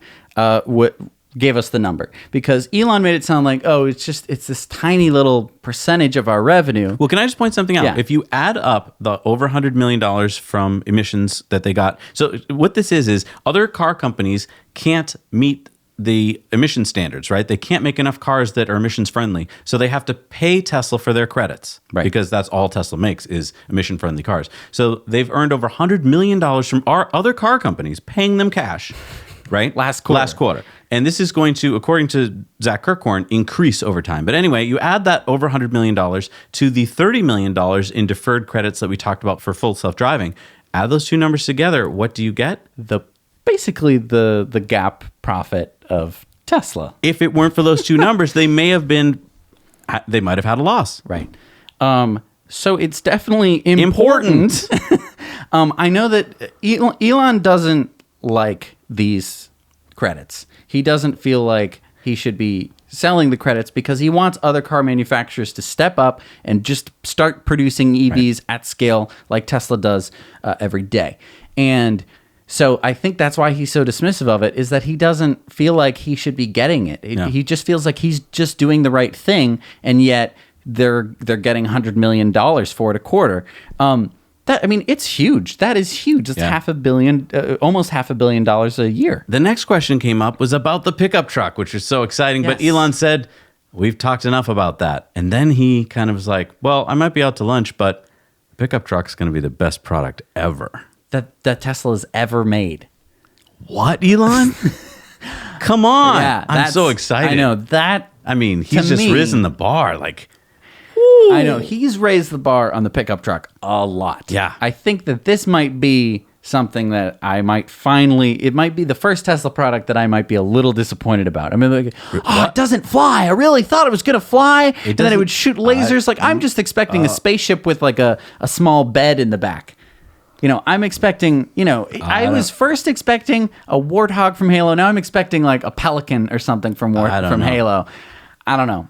gave us the number, because Elon made it sound like, it's this tiny little percentage of our revenue. Well, can I just point something out? Yeah. If you add up the over $100 million from emissions that they got, so what this is other car companies can't meet the emission standards, right? They can't make enough cars that are emissions friendly. So they have to pay Tesla for their credits, right? Because that's all Tesla makes is emission friendly cars. So they've earned over $100 million from our other car companies paying them cash, right? Last quarter. And this is going to, according to Zach Kirkhorn, increase over time. But anyway, you add that over $100 million to the $30 million in deferred credits that we talked about for full self-driving. Add those two numbers together, what do you get? Basically the GAAP profit of Tesla. If it weren't for those two numbers, they might have had a loss. Right. So it's definitely important. I know that Elon doesn't like these credits. He doesn't feel like he should be selling the credits because he wants other car manufacturers to step up and just start producing EVs at scale like Tesla does every day. And so I think that's why he's so dismissive of it, is that he doesn't feel like he should be getting it. He just feels like he's just doing the right thing, and yet they're getting $100 million for it a quarter. It's huge. That is huge. It's $500 million, almost $500 million a year. The next question came up was about the pickup truck, which is so exciting. Yes. But Elon said, we've talked enough about that. And then he kind of was like, well, I might be out to lunch, but the pickup truck is going to be the best product ever. That Tesla's ever made. What, Elon? Come on. Yeah, I'm so excited. I know that. I mean, he's just risen the bar. Like, I know he's raised the bar on the pickup truck a lot. Yeah. I think that this might be something that I might it might be the first Tesla product that I might be a little disappointed about. I mean, it doesn't fly. I really thought it was going to fly, and then it would shoot lasers. I'm just expecting a spaceship with like a small bed in the back. I'm expecting, I was first expecting a warthog from Halo. Now I'm expecting like a pelican or something from Halo. I don't know.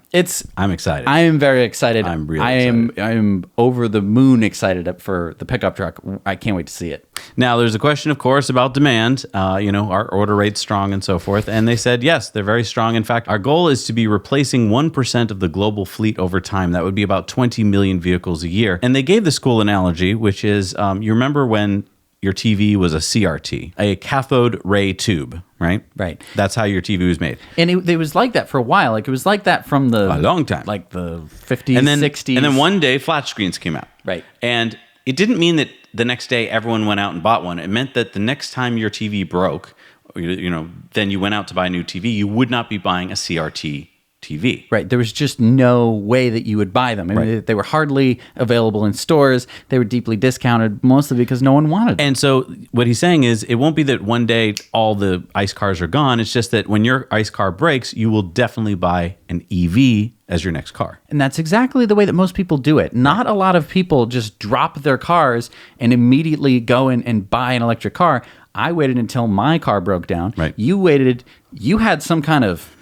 I'm excited. I am very excited. I'm really I am over the moon excited for the pickup truck. I can't wait to see it. Now, there's a question, of course, about demand. Our order rate's strong and so forth. And they said, yes, they're very strong. In fact, our goal is to be replacing 1% of the global fleet over time. That would be about 20 million vehicles a year. And they gave this cool analogy, which is, you remember when your TV was a CRT, a cathode ray tube, right? Right. That's how your TV was made. And it was like that for a while. Like, it was like that from the... A long time. Like the 50s, And then, 60s. and then one day, flat screens came out. Right. And it didn't mean that the next day everyone went out and bought one. It meant that the next time your TV broke, then you went out to buy a new TV, you would not be buying a CRT TV. Right. There was just no way that you would buy them. I mean, they were hardly available in stores. They were deeply discounted, mostly because no one wanted them. And so what he's saying is it won't be that one day all the ICE cars are gone. It's just that when your ICE car breaks, you will definitely buy an EV as your next car. And that's exactly the way that most people do it. Not a lot of people just drop their cars and immediately go in and buy an electric car. I waited until my car broke down. Right. You had some kind of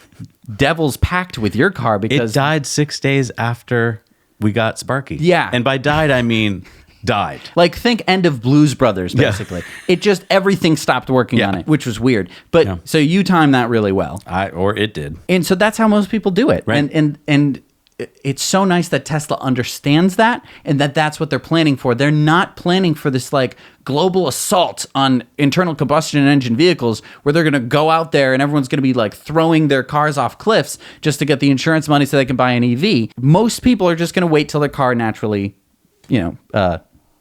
devil's pact with your car because... It died 6 days after we got Sparky. Yeah. And by died, I mean died. Like, think end of Blues Brothers, basically. It just, everything stopped working on it, which was weird. But so you timed that really well. Or it did. And so that's how most people do it. Right. And it's so nice that Tesla understands that and that's what they're planning for. They're not planning for this like global assault on internal combustion engine vehicles where they're going to go out there and everyone's going to be like throwing their cars off cliffs just to get the insurance money so they can buy an EV. Most people are just going to wait till their car naturally,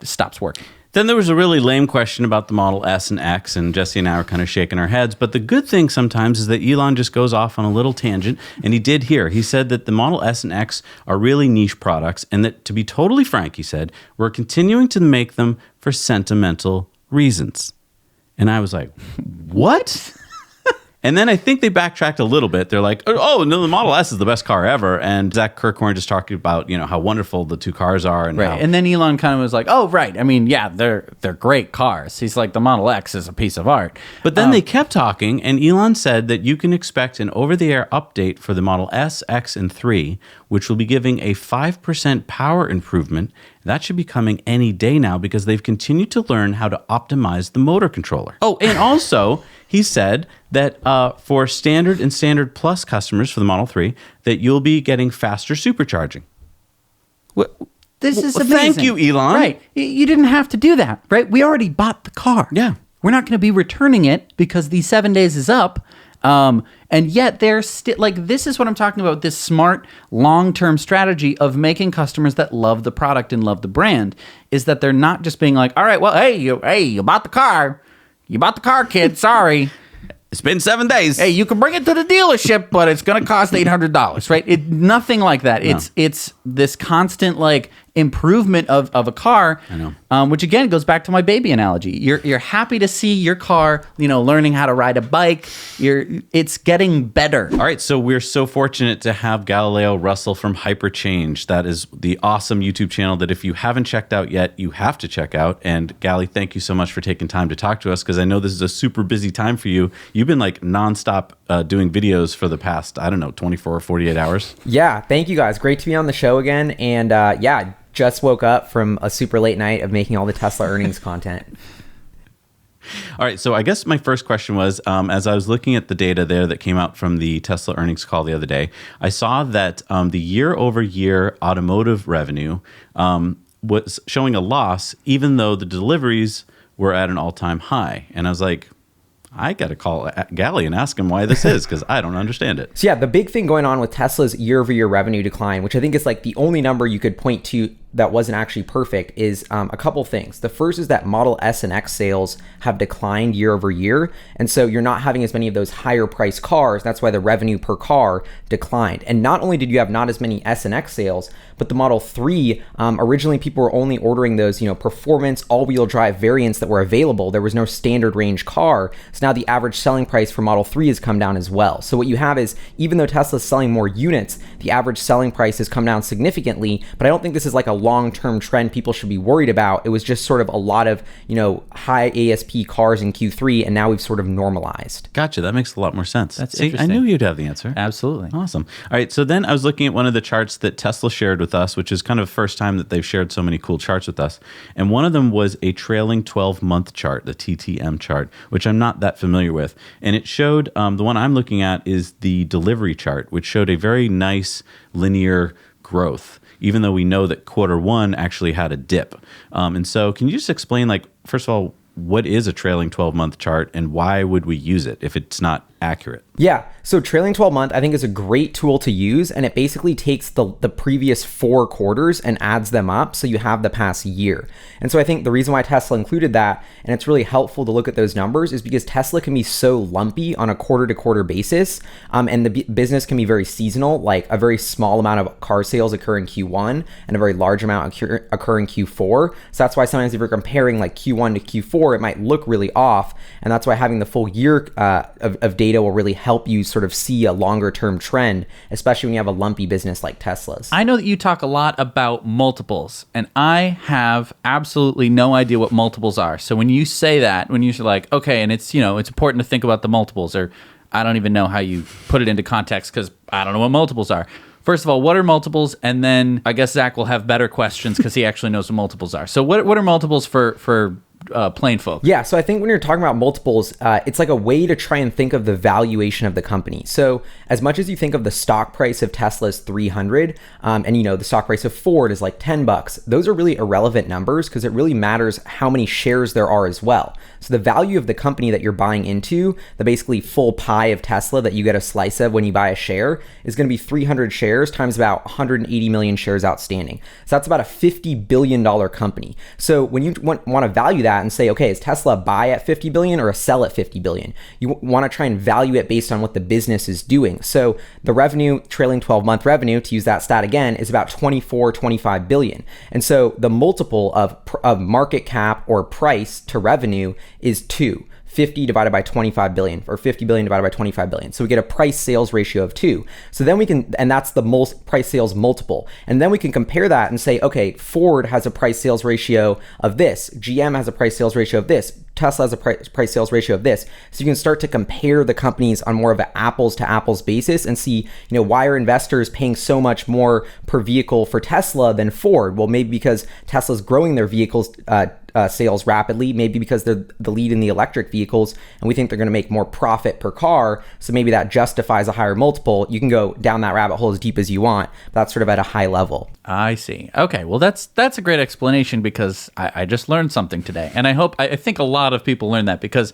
stops working. Then there was a really lame question about the Model S and X, and Jesse and I were kind of shaking our heads. But the good thing sometimes is that Elon just goes off on a little tangent, and he did here. He said that the Model S and X are really niche products, and that, to be totally frank, he said, we're continuing to make them for sentimental reasons. And I was like, what? And then I think they backtracked a little bit. They're like, oh, no, the Model S is the best car ever. And Zach Kirkhorn just talked about, how wonderful the two cars are. And right. And then Elon kind of was like, oh, right. I mean, yeah, they're great cars. He's like, the Model X is a piece of art. But then they kept talking, and Elon said that you can expect an over-the-air update for the Model S, X, and 3, which will be giving a 5% power improvement. That should be coming any day now because they've continued to learn how to optimize the motor controller. Oh, and also, he said that for Standard and Standard Plus customers for the Model 3, that you'll be getting faster supercharging. This is amazing. Thank you, Elon. Right. You didn't have to do that, right? We already bought the car. Yeah. We're not going to be returning it because the 7 days is up. And yet they're still like, this is what I'm talking about, this smart long-term strategy of making customers that love the product and love the brand is that they're not just being like, all right, well, hey, you bought the car. You bought the car, kid. Sorry. It's been 7 days. Hey, you can bring it to the dealership, but it's going to cost $800, right? Nothing like that. No. It's this constant like improvement of a car. I know. Which again goes back to my baby analogy. You're happy to see your car, learning how to ride a bike. It's getting better. All right, so we're so fortunate to have Galileo Russell from Hyperchange. That is the awesome YouTube channel that if you haven't checked out yet, you have to check out. And Gally, thank you so much for taking time to talk to us because I know this is a super busy time for you. You've been like nonstop doing videos for the past, 24 or 48 hours. Yeah, thank you guys. Great to be on the show again. And just woke up from a super late night of making all the Tesla earnings content. All right, so I guess my first question was, as I was looking at the data there that came out from the Tesla earnings call the other day, I saw that the year-over-year automotive revenue was showing a loss, even though the deliveries were at an all-time high. And I was like, I got to call Gally and ask him why this is because I don't understand it. So yeah, the big thing going on with Tesla's year-over-year revenue decline, which I think is like the only number you could point to that wasn't actually perfect, is a couple things. The first is that Model S and X sales have declined year over year. And so you're not having as many of those higher priced cars. That's why the revenue per car declined. And not only did you have not as many S and X sales, but the Model 3, originally people were only ordering those, performance all-wheel drive variants that were available. There was no standard range car. So now the average selling price for Model 3 has come down as well. So what you have is, even though Tesla's selling more units, the average selling price has come down significantly, but I don't think this is like a long-term trend people should be worried about. It was just sort of a lot of, high ASP cars in Q3, and now we've sort of normalized. Gotcha. That makes a lot more sense. That's See, I interesting. knew you'd have the answer. Absolutely. Awesome. All right. So then I was looking at one of the charts that Tesla shared with us, which is kind of the first time that they've shared so many cool charts with us. And one of them was a trailing 12-month chart, the TTM chart, which I'm not that familiar with. And it showed, the one I'm looking at is the delivery chart, which showed a very nice linear growth, even though we know that Q1 actually had a dip. And so can you just explain, like, first of all, what is a trailing 12-month chart and why would we use it if it's not accurate? Yeah. So trailing 12 month, I think, is a great tool to use. And it basically takes the previous 4 quarters and adds them up. So you have the past year. And so I think the reason why Tesla included that, and it's really helpful to look at those numbers, is because Tesla can be so lumpy on a quarter to quarter basis. And the business can be very seasonal, like a very small amount of car sales occur in Q1 and a very large amount occur in Q4. So that's why sometimes if you're comparing like Q1 to Q4, it might look really off. And that's why having the full year of data will really help you sort of see a longer term trend, especially when you have a lumpy business like Tesla's. I know that you talk a lot about multiples, and I have absolutely no idea what multiples are. So when you say that, when you're like, okay, and it's, it's important to think about the multiples, or I don't even know how you put it into context because I don't know what multiples are. First of all, what are multiples? And then I guess Zach will have better questions because he actually knows what multiples are. So what are multiples for plain folk? Yeah, so I think when you're talking about multiples, it's like a way to try and think of the valuation of the company. So as much as you think of the stock price of Tesla as 300, and the stock price of Ford is like $10, those are really irrelevant numbers because it really matters how many shares there are as well. So the value of the company that you're buying into, the basically full pie of Tesla that you get a slice of when you buy a share, is going to be 300 shares times about 180 million shares outstanding. So that's about a $50 billion company. So when you want to value that and say, okay, is Tesla a buy at 50 billion or a sell at 50 billion? You want to try and value it based on what the business is doing. So the revenue, trailing 12-month revenue, to use that stat again, is about 25 billion. And so the multiple of market cap or price to revenue is 2. 50 divided by 25 billion, or 50 billion divided by 25 billion. So we get a price sales ratio of 2. So then we can, and that's the most price sales multiple. And then we can compare that and say, okay, Ford has a price sales ratio of this. GM has a price sales ratio of this. Tesla has a price sales ratio of this. So you can start to compare the companies on more of an apples to apples basis and see, why are investors paying so much more per vehicle for Tesla than Ford? Well, maybe because Tesla's growing their vehicles sales rapidly, maybe because they're the lead in the electric vehicles and we think they're going to make more profit per car. So maybe that justifies a higher multiple. You can go down that rabbit hole as deep as you want. But that's sort of at a high level. I see. Okay. Well, that's a great explanation because I just learned something today. And I think a lot of people learn that because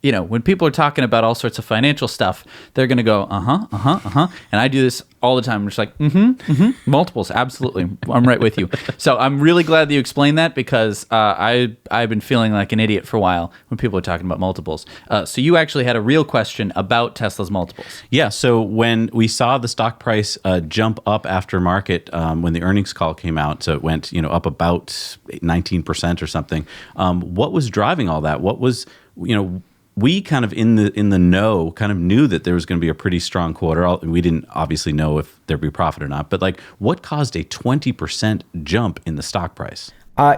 when people are talking about all sorts of financial stuff, they're going to go, and I do this all the time. I'm just like, multiples, absolutely. I'm right with you. So I'm really glad that you explained that because I've been feeling like an idiot for a while when people are talking about multiples. So you actually had a real question about Tesla's multiples. Yeah, so when we saw the stock price jump up after market when the earnings call came out, so it went up about 19% or something, what was driving all that? What was, we kind of in the know kind of knew that there was going to be a pretty strong quarter. We didn't obviously know if there'd be profit or not, but like what caused a 20% jump in the stock price?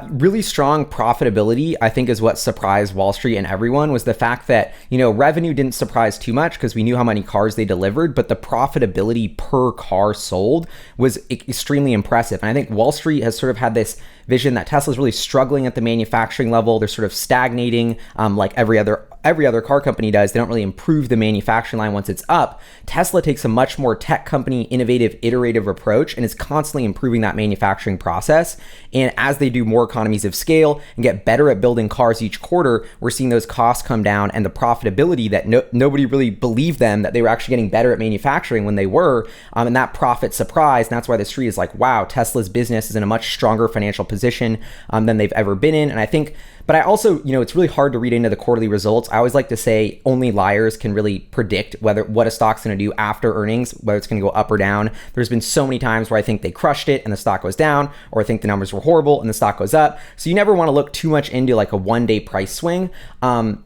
Really strong profitability, I think, is what surprised Wall Street and everyone, was the fact that, revenue didn't surprise too much because we knew how many cars they delivered, but the profitability per car sold was extremely impressive. And I think Wall Street has sort of had this vision that Tesla's really struggling at the manufacturing level. They're sort of stagnating like every other car company does. They don't really improve the manufacturing line once it's up. Tesla takes a much more tech company, innovative, iterative approach and is constantly improving that manufacturing process. And as they do more economies of scale and get better at building cars each quarter, we're seeing those costs come down and the profitability that nobody really believed them that they were actually getting better at manufacturing when they were. And that profit surprise. And that's why the street is like, wow, Tesla's business is in a much stronger financial position than they've ever been in. And I think But I also, it's really hard to read into the quarterly results. I always like to say only liars can really predict what a stock's going to do after earnings, whether it's going to go up or down. There's been so many times where I think they crushed it and the stock goes down, or I think the numbers were horrible and the stock goes up. So you never want to look too much into like a one-day price swing. And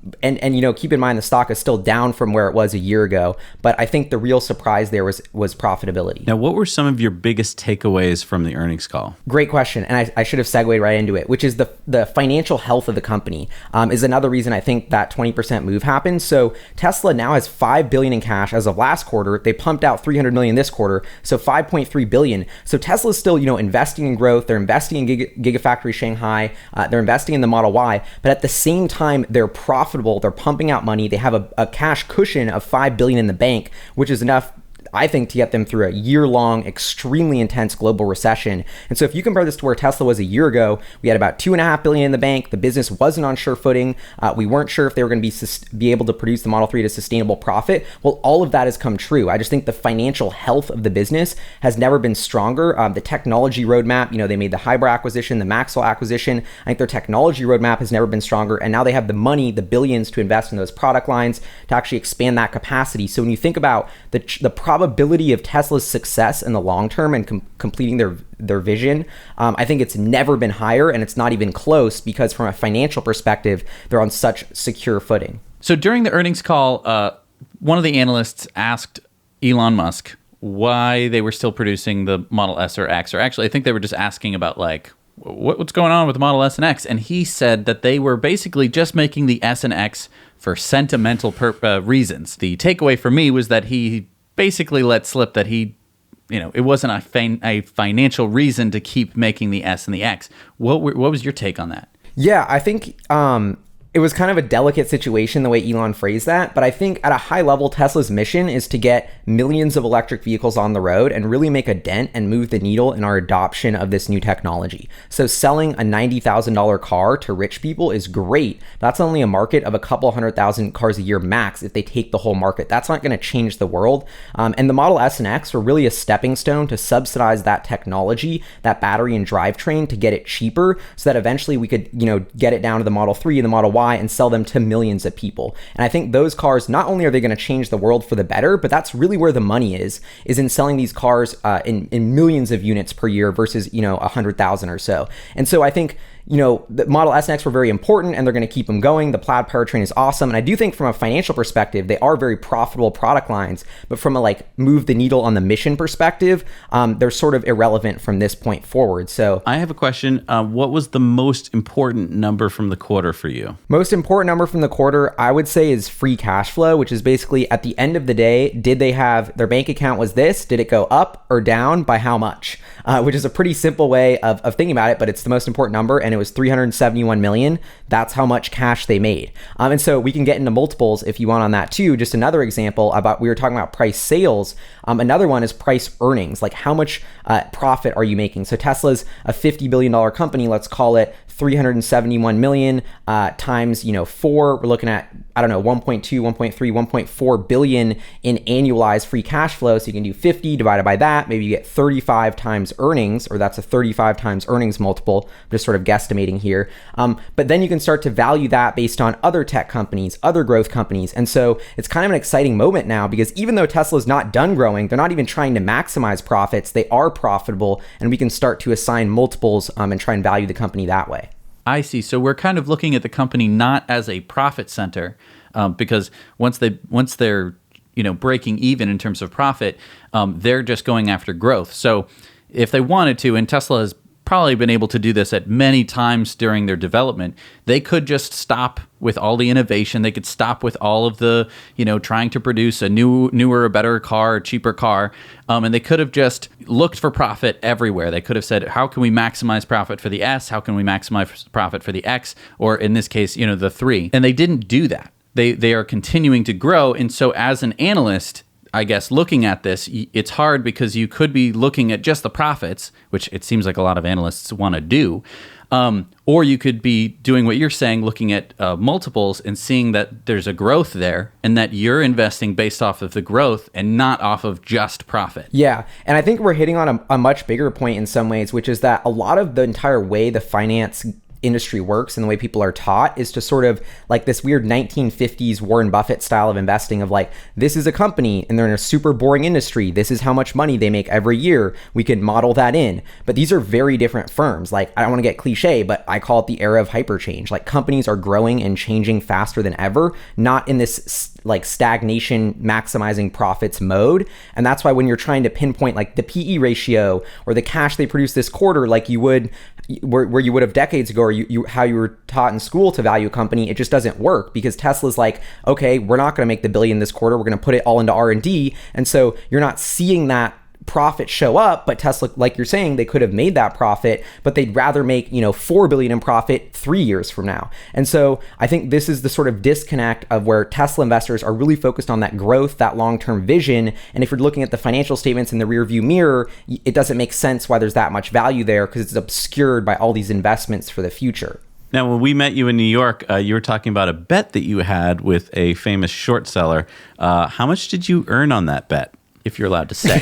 keep in mind the stock is still down from where it was a year ago. But I think the real surprise there was profitability. Now, what were some of your biggest takeaways from the earnings call? Great question. And I should have segued right into it, which is the financial health of the company is another reason I think that 20% move happened. So Tesla now has $5 billion in cash as of last quarter. They pumped out $300 million this quarter, so $5.3 billion. So Tesla's still, investing in growth. They're investing in Gigafactory Shanghai. They're investing in the Model Y. But at the same time, they're profitable. They're pumping out money. They have a cash cushion of $5 billion in the bank, which is enough, I think, to get them through a year-long, extremely intense global recession. And so if you compare this to where Tesla was a year ago, we had about $2.5 billion in the bank. The business wasn't on sure footing. We weren't sure if they were going to be able to produce the Model 3 at a sustainable profit. Well, all of that has come true. I just think the financial health of the business has never been stronger. The technology roadmap, they made the Hybrid acquisition, the Maxwell acquisition. I think their technology roadmap has never been stronger. And now they have the money, the billions to invest in those product lines to actually expand that capacity. So when you think about the probability of Tesla's success in the long term and completing their vision, I think it's never been higher, and it's not even close because from a financial perspective, they're on such secure footing. So during the earnings call, one of the analysts asked Elon Musk why they were still producing the Model S or X, or actually I think they were just asking about like what's going on with the Model S and X, and he said that they were basically just making the S and X for sentimental reasons. The takeaway for me was that he basically let slip that it wasn't a financial reason to keep making the S and the X. What was your take on that? Yeah, I think it was kind of a delicate situation the way Elon phrased that, but I think at a high level, Tesla's mission is to get millions of electric vehicles on the road and really make a dent and move the needle in our adoption of this new technology. So selling a $90,000 car to rich people is great. That's only a market of a couple 100,000 cars a year max if they take the whole market. That's not going to change the world. And the Model S and X were really a stepping stone to subsidize that technology, that battery and drivetrain, to get it cheaper so that eventually we could, get it down to the Model 3 and the Model Y and sell them to millions of people. And I think those cars, not only are they going to change the world for the better, but that's really where the money is in selling these cars in millions of units per year versus, 100,000 or so. And so I think, the Model S and X were very important and they're going to keep them going. The Plaid powertrain is awesome. And I do think from a financial perspective, they are very profitable product lines, but from a move the needle on the mission perspective, they're sort of irrelevant from this point forward. So I have a question. What was the most important number from the quarter for you? Most important number from the quarter, I would say, is free cash flow, which is basically at the end of the day, did they have their bank account was this? Did it go up or down by how much? Which is a pretty simple way of thinking about it, but it's the most important number. And it was $371 million. That's how much cash they made. And so we can get into multiples if you want on that too. Just another example we were talking about price sales. Another one is price earnings, like how much profit are you making? So Tesla's a $50 billion company. Let's call it 371 million times 4. We're looking at 1.2, 1.3, 1.4 billion in annualized free cash flow. So you can do 50 divided by that. Maybe you get 35 times earnings, or that's a 35 times earnings multiple. I'm just sort of guesstimating here. But then you can start to value that based on other tech companies, other growth companies. And so it's kind of an exciting moment now because even though Tesla's not done growing, they're not even trying to maximize profits. They are profitable, and we can start to assign multiples and try and value the company that way. I see. So we're kind of looking at the company not as a profit center, because once they're breaking even in terms of profit, they're just going after growth. So if they wanted to, and Tesla has probably been able to do this at many times during their development, they could just stop with all the innovation. They could stop with all of the, trying to produce a newer, better car, cheaper car. And they could have just looked for profit everywhere. They could have said, how can we maximize profit for the S? How can we maximize profit for the X? Or in this case, the 3. And they didn't do that. They are continuing to grow. And so as an analyst, I guess looking at this, it's hard because you could be looking at just the profits, which it seems like a lot of analysts want to do, or you could be doing what you're saying, looking at multiples and seeing that there's a growth there and that you're investing based off of the growth and not off of just profit. Yeah, and I think we're hitting on a much bigger point in some ways, which is that a lot of the entire way the finance industry works and the way people are taught is to sort of like this weird 1950s Warren Buffett style of investing of like, this is a company and they're in a super boring industry. This is how much money they make every year. We can model that in. But these are very different firms. Like, I don't want to get cliche, but I call it the era of hyperchange. Like, companies are growing and changing faster than ever, not in this like stagnation, maximizing profits mode. And that's why when you're trying to pinpoint like the PE ratio or the cash they produce this quarter, like you would where you would have decades ago, or how you were taught in school to value a company, it just doesn't work, because Tesla's like, okay, we're not going to make the billion this quarter. We're going to put it all into R&D. And so you're not seeing that profit show up, but Tesla, like you're saying, they could have made that profit, but they'd rather make, 4 billion in profit 3 years from now. And so I think this is the sort of disconnect of where Tesla investors are really focused on that growth, that long-term vision. And if you're looking at the financial statements in the rearview mirror, it doesn't make sense why there's that much value there, because it's obscured by all these investments for the future. Now, when we met you in New York, you were talking about a bet that you had with a famous short seller. How much did you earn on that bet, if you're allowed to say?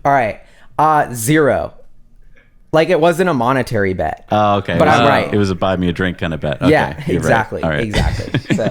All right. 0. Like, it wasn't a monetary bet. Oh, okay. But I'm right. It was a buy me a drink kind of bet. Okay, yeah, exactly. Right. All right. Exactly. So.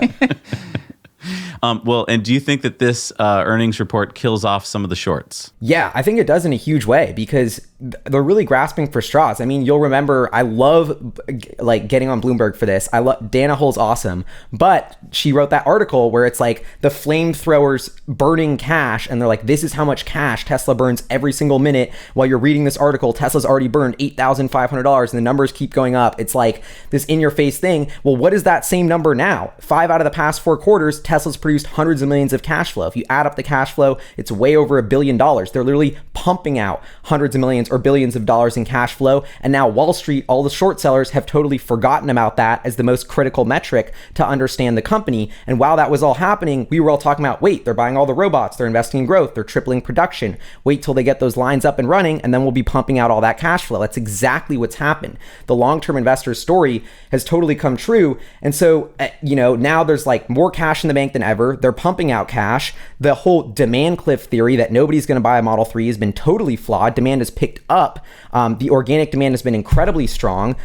Well, and do you think that this earnings report kills off some of the shorts? Yeah, I think it does in a huge way, because they're really grasping for straws. I mean, you'll remember, I love like getting on Bloomberg for this. I love Dana Hull's awesome, but she wrote that article where it's like the flamethrowers burning cash, and they're like, this is how much cash Tesla burns every single minute. While you're reading this article, Tesla's already burned $8,500, and the numbers keep going up. It's like this in-your-face thing. Well, what is that same number now? 5 out of the past 4 quarters, Tesla's produced hundreds of millions of cash flow. If you add up the cash flow, it's way over $1 billion. They're literally pumping out hundreds of millions or billions of dollars in cash flow. And now Wall Street, all the short sellers have totally forgotten about that as the most critical metric to understand the company. And while that was all happening, we were all talking about, wait, they're buying all the robots, they're investing in growth, they're tripling production. Wait till they get those lines up and running, and then we'll be pumping out all that cash flow. That's exactly what's happened. The long-term investor's story has totally come true. And so, now there's like more cash in the bank than ever. They're pumping out cash. The whole demand cliff theory that nobody's going to buy a Model 3 has been totally flawed. Demand has picked up. The organic demand has been incredibly strong.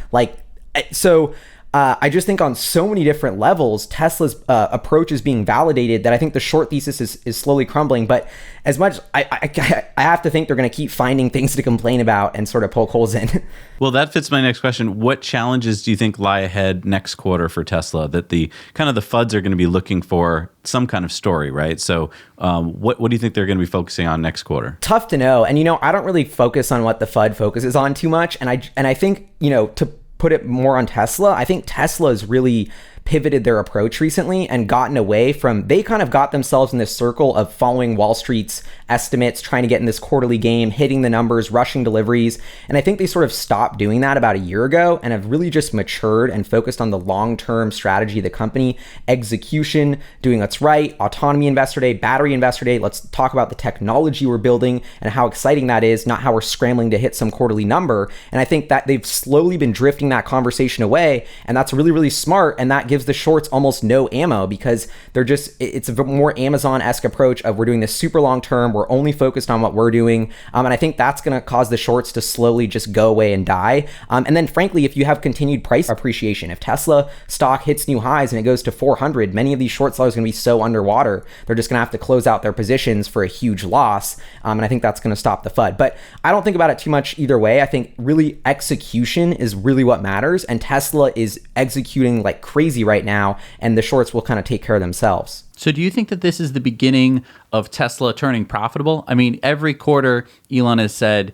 I just think on so many different levels, Tesla's approach is being validated, that I think the short thesis is slowly crumbling. But as much, I have to think they're going to keep finding things to complain about and sort of poke holes in. Well, that fits my next question. What challenges do you think lie ahead next quarter for Tesla that the FUDs are going to be looking for some kind of story, right? So what do you think they're going to be focusing on next quarter? Tough to know. And, I don't really focus on what the FUD focuses on too much. And I think, to put it more on Tesla, I think Tesla's really pivoted their approach recently and gotten away from, they kind of got themselves in this circle of following Wall Street's estimates, trying to get in this quarterly game, hitting the numbers, rushing deliveries. And I think they sort of stopped doing that about a year ago and have really just matured and focused on the long-term strategy of the company, execution, doing what's right, autonomy investor day, battery investor day. Let's talk about the technology we're building and how exciting that is, not how we're scrambling to hit some quarterly number. And I think that they've slowly been drifting that conversation away, and that's really, really smart. And that gives the shorts almost no ammo, because it's a more Amazon-esque approach of, we're doing this super long term, we're only focused on what we're doing. And I think that's going to cause the shorts to slowly just go away and die. And then frankly, if you have continued price appreciation, if Tesla stock hits new highs and it goes to 400, many of these short sellers are going to be so underwater, they're just going to have to close out their positions for a huge loss. And I think that's going to stop the FUD. But I don't think about it too much either way. I think really execution is really what matters. And Tesla is executing like crazy right now, and the shorts will kind of take care of themselves. So do you think that this is the beginning of Tesla turning profitable? I mean, every quarter Elon has said,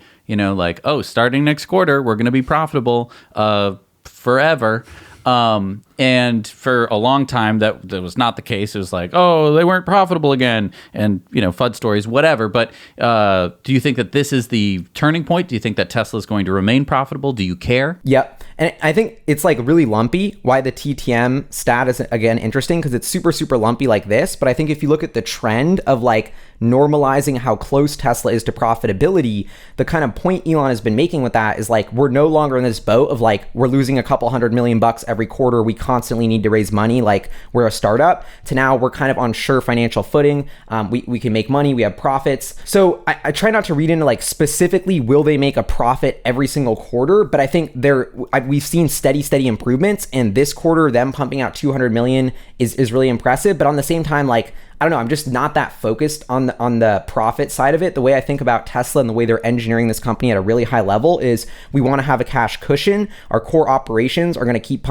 starting next quarter, we're going to be profitable forever. And for a long time, that was not the case. It was like, oh, they weren't profitable again, and FUD stories, whatever. But do you think that this is the turning point? Do you think that Tesla is going to remain profitable? Do you care? Yep. And I think it's like really lumpy. Why the TTM stat is, again, interesting, because it's super, super lumpy like this. But I think if you look at the trend of like normalizing how close Tesla is to profitability, the kind of point Elon has been making with that is like, we're no longer in this boat of like, we're losing a couple $100 million every quarter. We constantly need to raise money like we're a startup, to now we're kind of on sure financial footing. We can make money, we have profits. So I try not to read into like specifically will they make a profit every single quarter, but I think we've seen steady improvements, and this quarter them pumping out 200 million is really impressive. But on the same time, like, I don't know, I'm just not that focused on the profit side of it. The way I think about Tesla and the way they're engineering this company at a really high level is we want to have a cash cushion. Our core operations are going to keep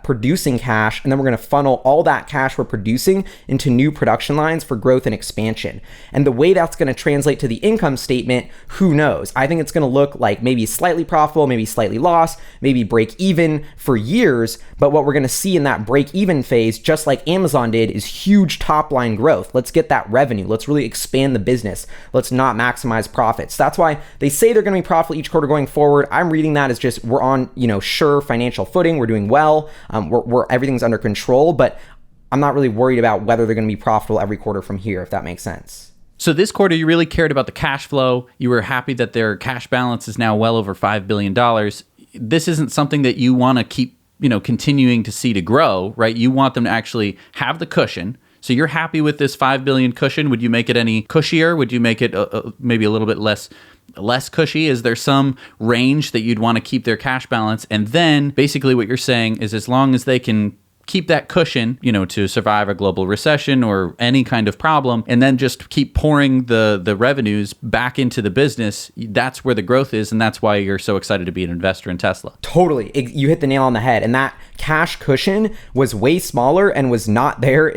producing cash, and then we're going to funnel all that cash we're producing into new production lines for growth and expansion. And the way that's going to translate to the income statement, who knows? I think it's going to look like maybe slightly profitable, maybe slightly lost, maybe break even for years. But what we're going to see in that break even phase, just like Amazon did, is huge top line growth. Let's get that revenue. Let's really expand the business. Let's not maximize profits. That's why they say they're going to be profitable each quarter going forward. I'm reading that as just we're on, sure financial footing. We're doing well. We're everything's under control, but I'm not really worried about whether they're going to be profitable every quarter from here, if that makes sense. So this quarter, you really cared about the cash flow. You were happy that their cash balance is now well over $5 billion. This isn't something that you want to keep, continuing to see to grow, right? You want them to actually have the cushion. So you're happy with this 5 billion cushion. Would you make it any cushier? Would you make it maybe a little bit less cushy? Is there some range that you'd want to keep their cash balance? And then basically what you're saying is as long as they can keep that cushion, to survive a global recession or any kind of problem, and then just keep pouring the revenues back into the business, that's where the growth is, and that's why you're so excited to be an investor in Tesla. Totally. You hit the nail on the head. And that cash cushion was way smaller and was not there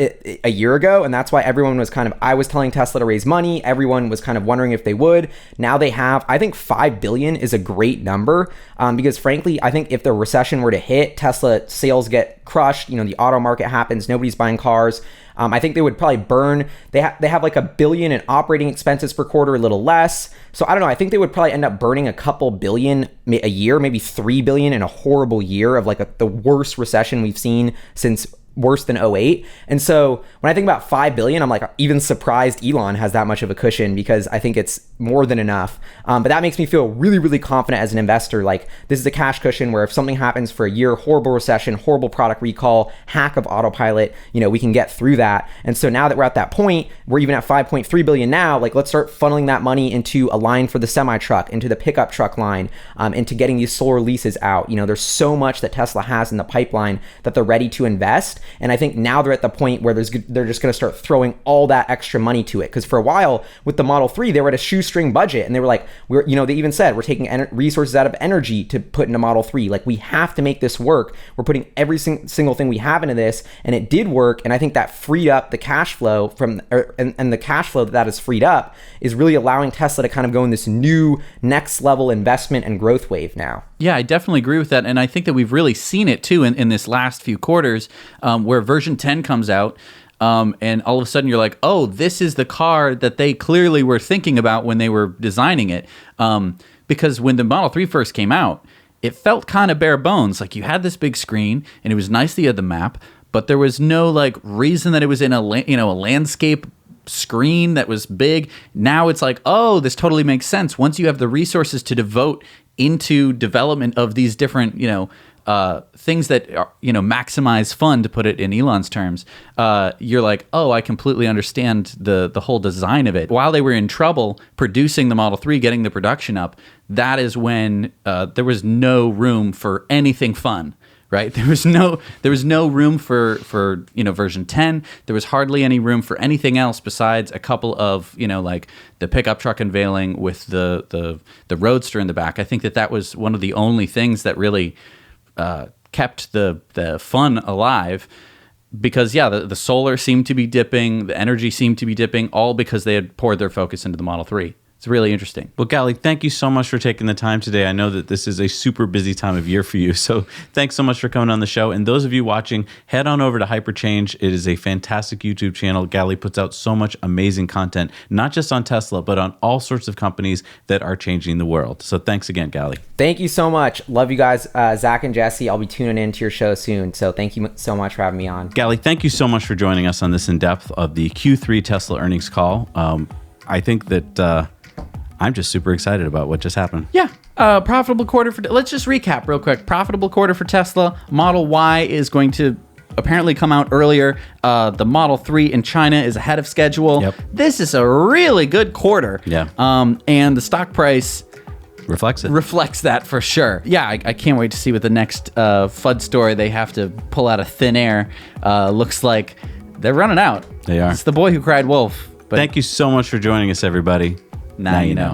a year ago. And that's why everyone was I was telling Tesla to raise money. Everyone was kind of wondering if they would. Now they have. I think 5 billion is a great number because frankly, I think if the recession were to hit, Tesla sales get crushed, the auto market happens, nobody's buying cars. I think they would probably burn. They have like $1 billion in operating expenses per quarter, a little less. So I don't know. I think they would probably end up burning a couple billion a year, maybe 3 billion in a horrible year of like the worst recession we've seen since worse than 2008. And so when I think about 5 billion, I'm like even surprised Elon has that much of a cushion because I think it's more than enough. But that makes me feel really, really confident as an investor. Like this is a cash cushion where if something happens for a year, horrible recession, horrible product recall, hack of autopilot, we can get through that. And so now that we're at that point, we're even at 5.3 billion now, like let's start funneling that money into a line for the semi truck, into the pickup truck line, into getting these solar leases out. There's so much that Tesla has in the pipeline that they're ready to invest. And I think now they're at the point where they're just going to start throwing all that extra money to it. Because for a while with the Model 3, they were at a shoestring budget, and they were like, they even said we're taking resources out of energy to put into Model 3. Like we have to make this work. We're putting every single thing we have into this, and it did work. And I think that freed up the cash flow and the cash flow that is freed up is really allowing Tesla to kind of go in this new next level investment and growth wave now. Yeah, I definitely agree with that. And I think that we've really seen it too in this last few quarters where version 10 comes out and all of a sudden you're like, oh, this is the car that they clearly were thinking about when they were designing it. Because when the Model 3 first came out, it felt kind of bare bones. Like you had this big screen and it was nice that you had the map, but there was no like reason that it was in a landscape screen that was big. Now it's like, oh, this totally makes sense. Once you have the resources to devote into development of these different, things that are, maximize fun, to put it in Elon's terms, you're like, oh, I completely understand the whole design of it. While they were in trouble producing the Model 3, getting the production up, that is when there was no room for anything fun. Right? There was no room for version 10. There was hardly any room for anything else besides a couple of, like the pickup truck unveiling with the Roadster in the back. I think that was one of the only things that really kept the fun alive. Because the solar seemed to be dipping, the energy seemed to be dipping, all because they had poured their focus into the Model 3. It's really interesting. Well, Gali, thank you so much for taking the time today. I know that this is a super busy time of year for you. So thanks so much for coming on the show. And those of you watching, head on over to Hyperchange. It is a fantastic YouTube channel. Gali puts out so much amazing content, not just on Tesla, but on all sorts of companies that are changing the world. So thanks again, Gali. Thank you so much. Love you guys. Zach and Jesse, I'll be tuning into your show soon. So thank you so much for having me on. Gali, thank you so much for joining us on this in-depth of the Q3 Tesla earnings call. I think that... I'm just super excited about what just happened. Yeah, Profitable quarter for. Let's just recap real quick. Profitable quarter for Tesla. Model Y is going to apparently come out earlier. The Model 3 in China is ahead of schedule. Yep. This is a really good quarter. Yeah. And the stock price Reflects it. reflects that for sure. Yeah, I can't wait to see what the next FUD story they have to pull out of thin air looks like. They're running out. They are. It's the boy who cried wolf. But Thank you so much for joining us, everybody. now you know.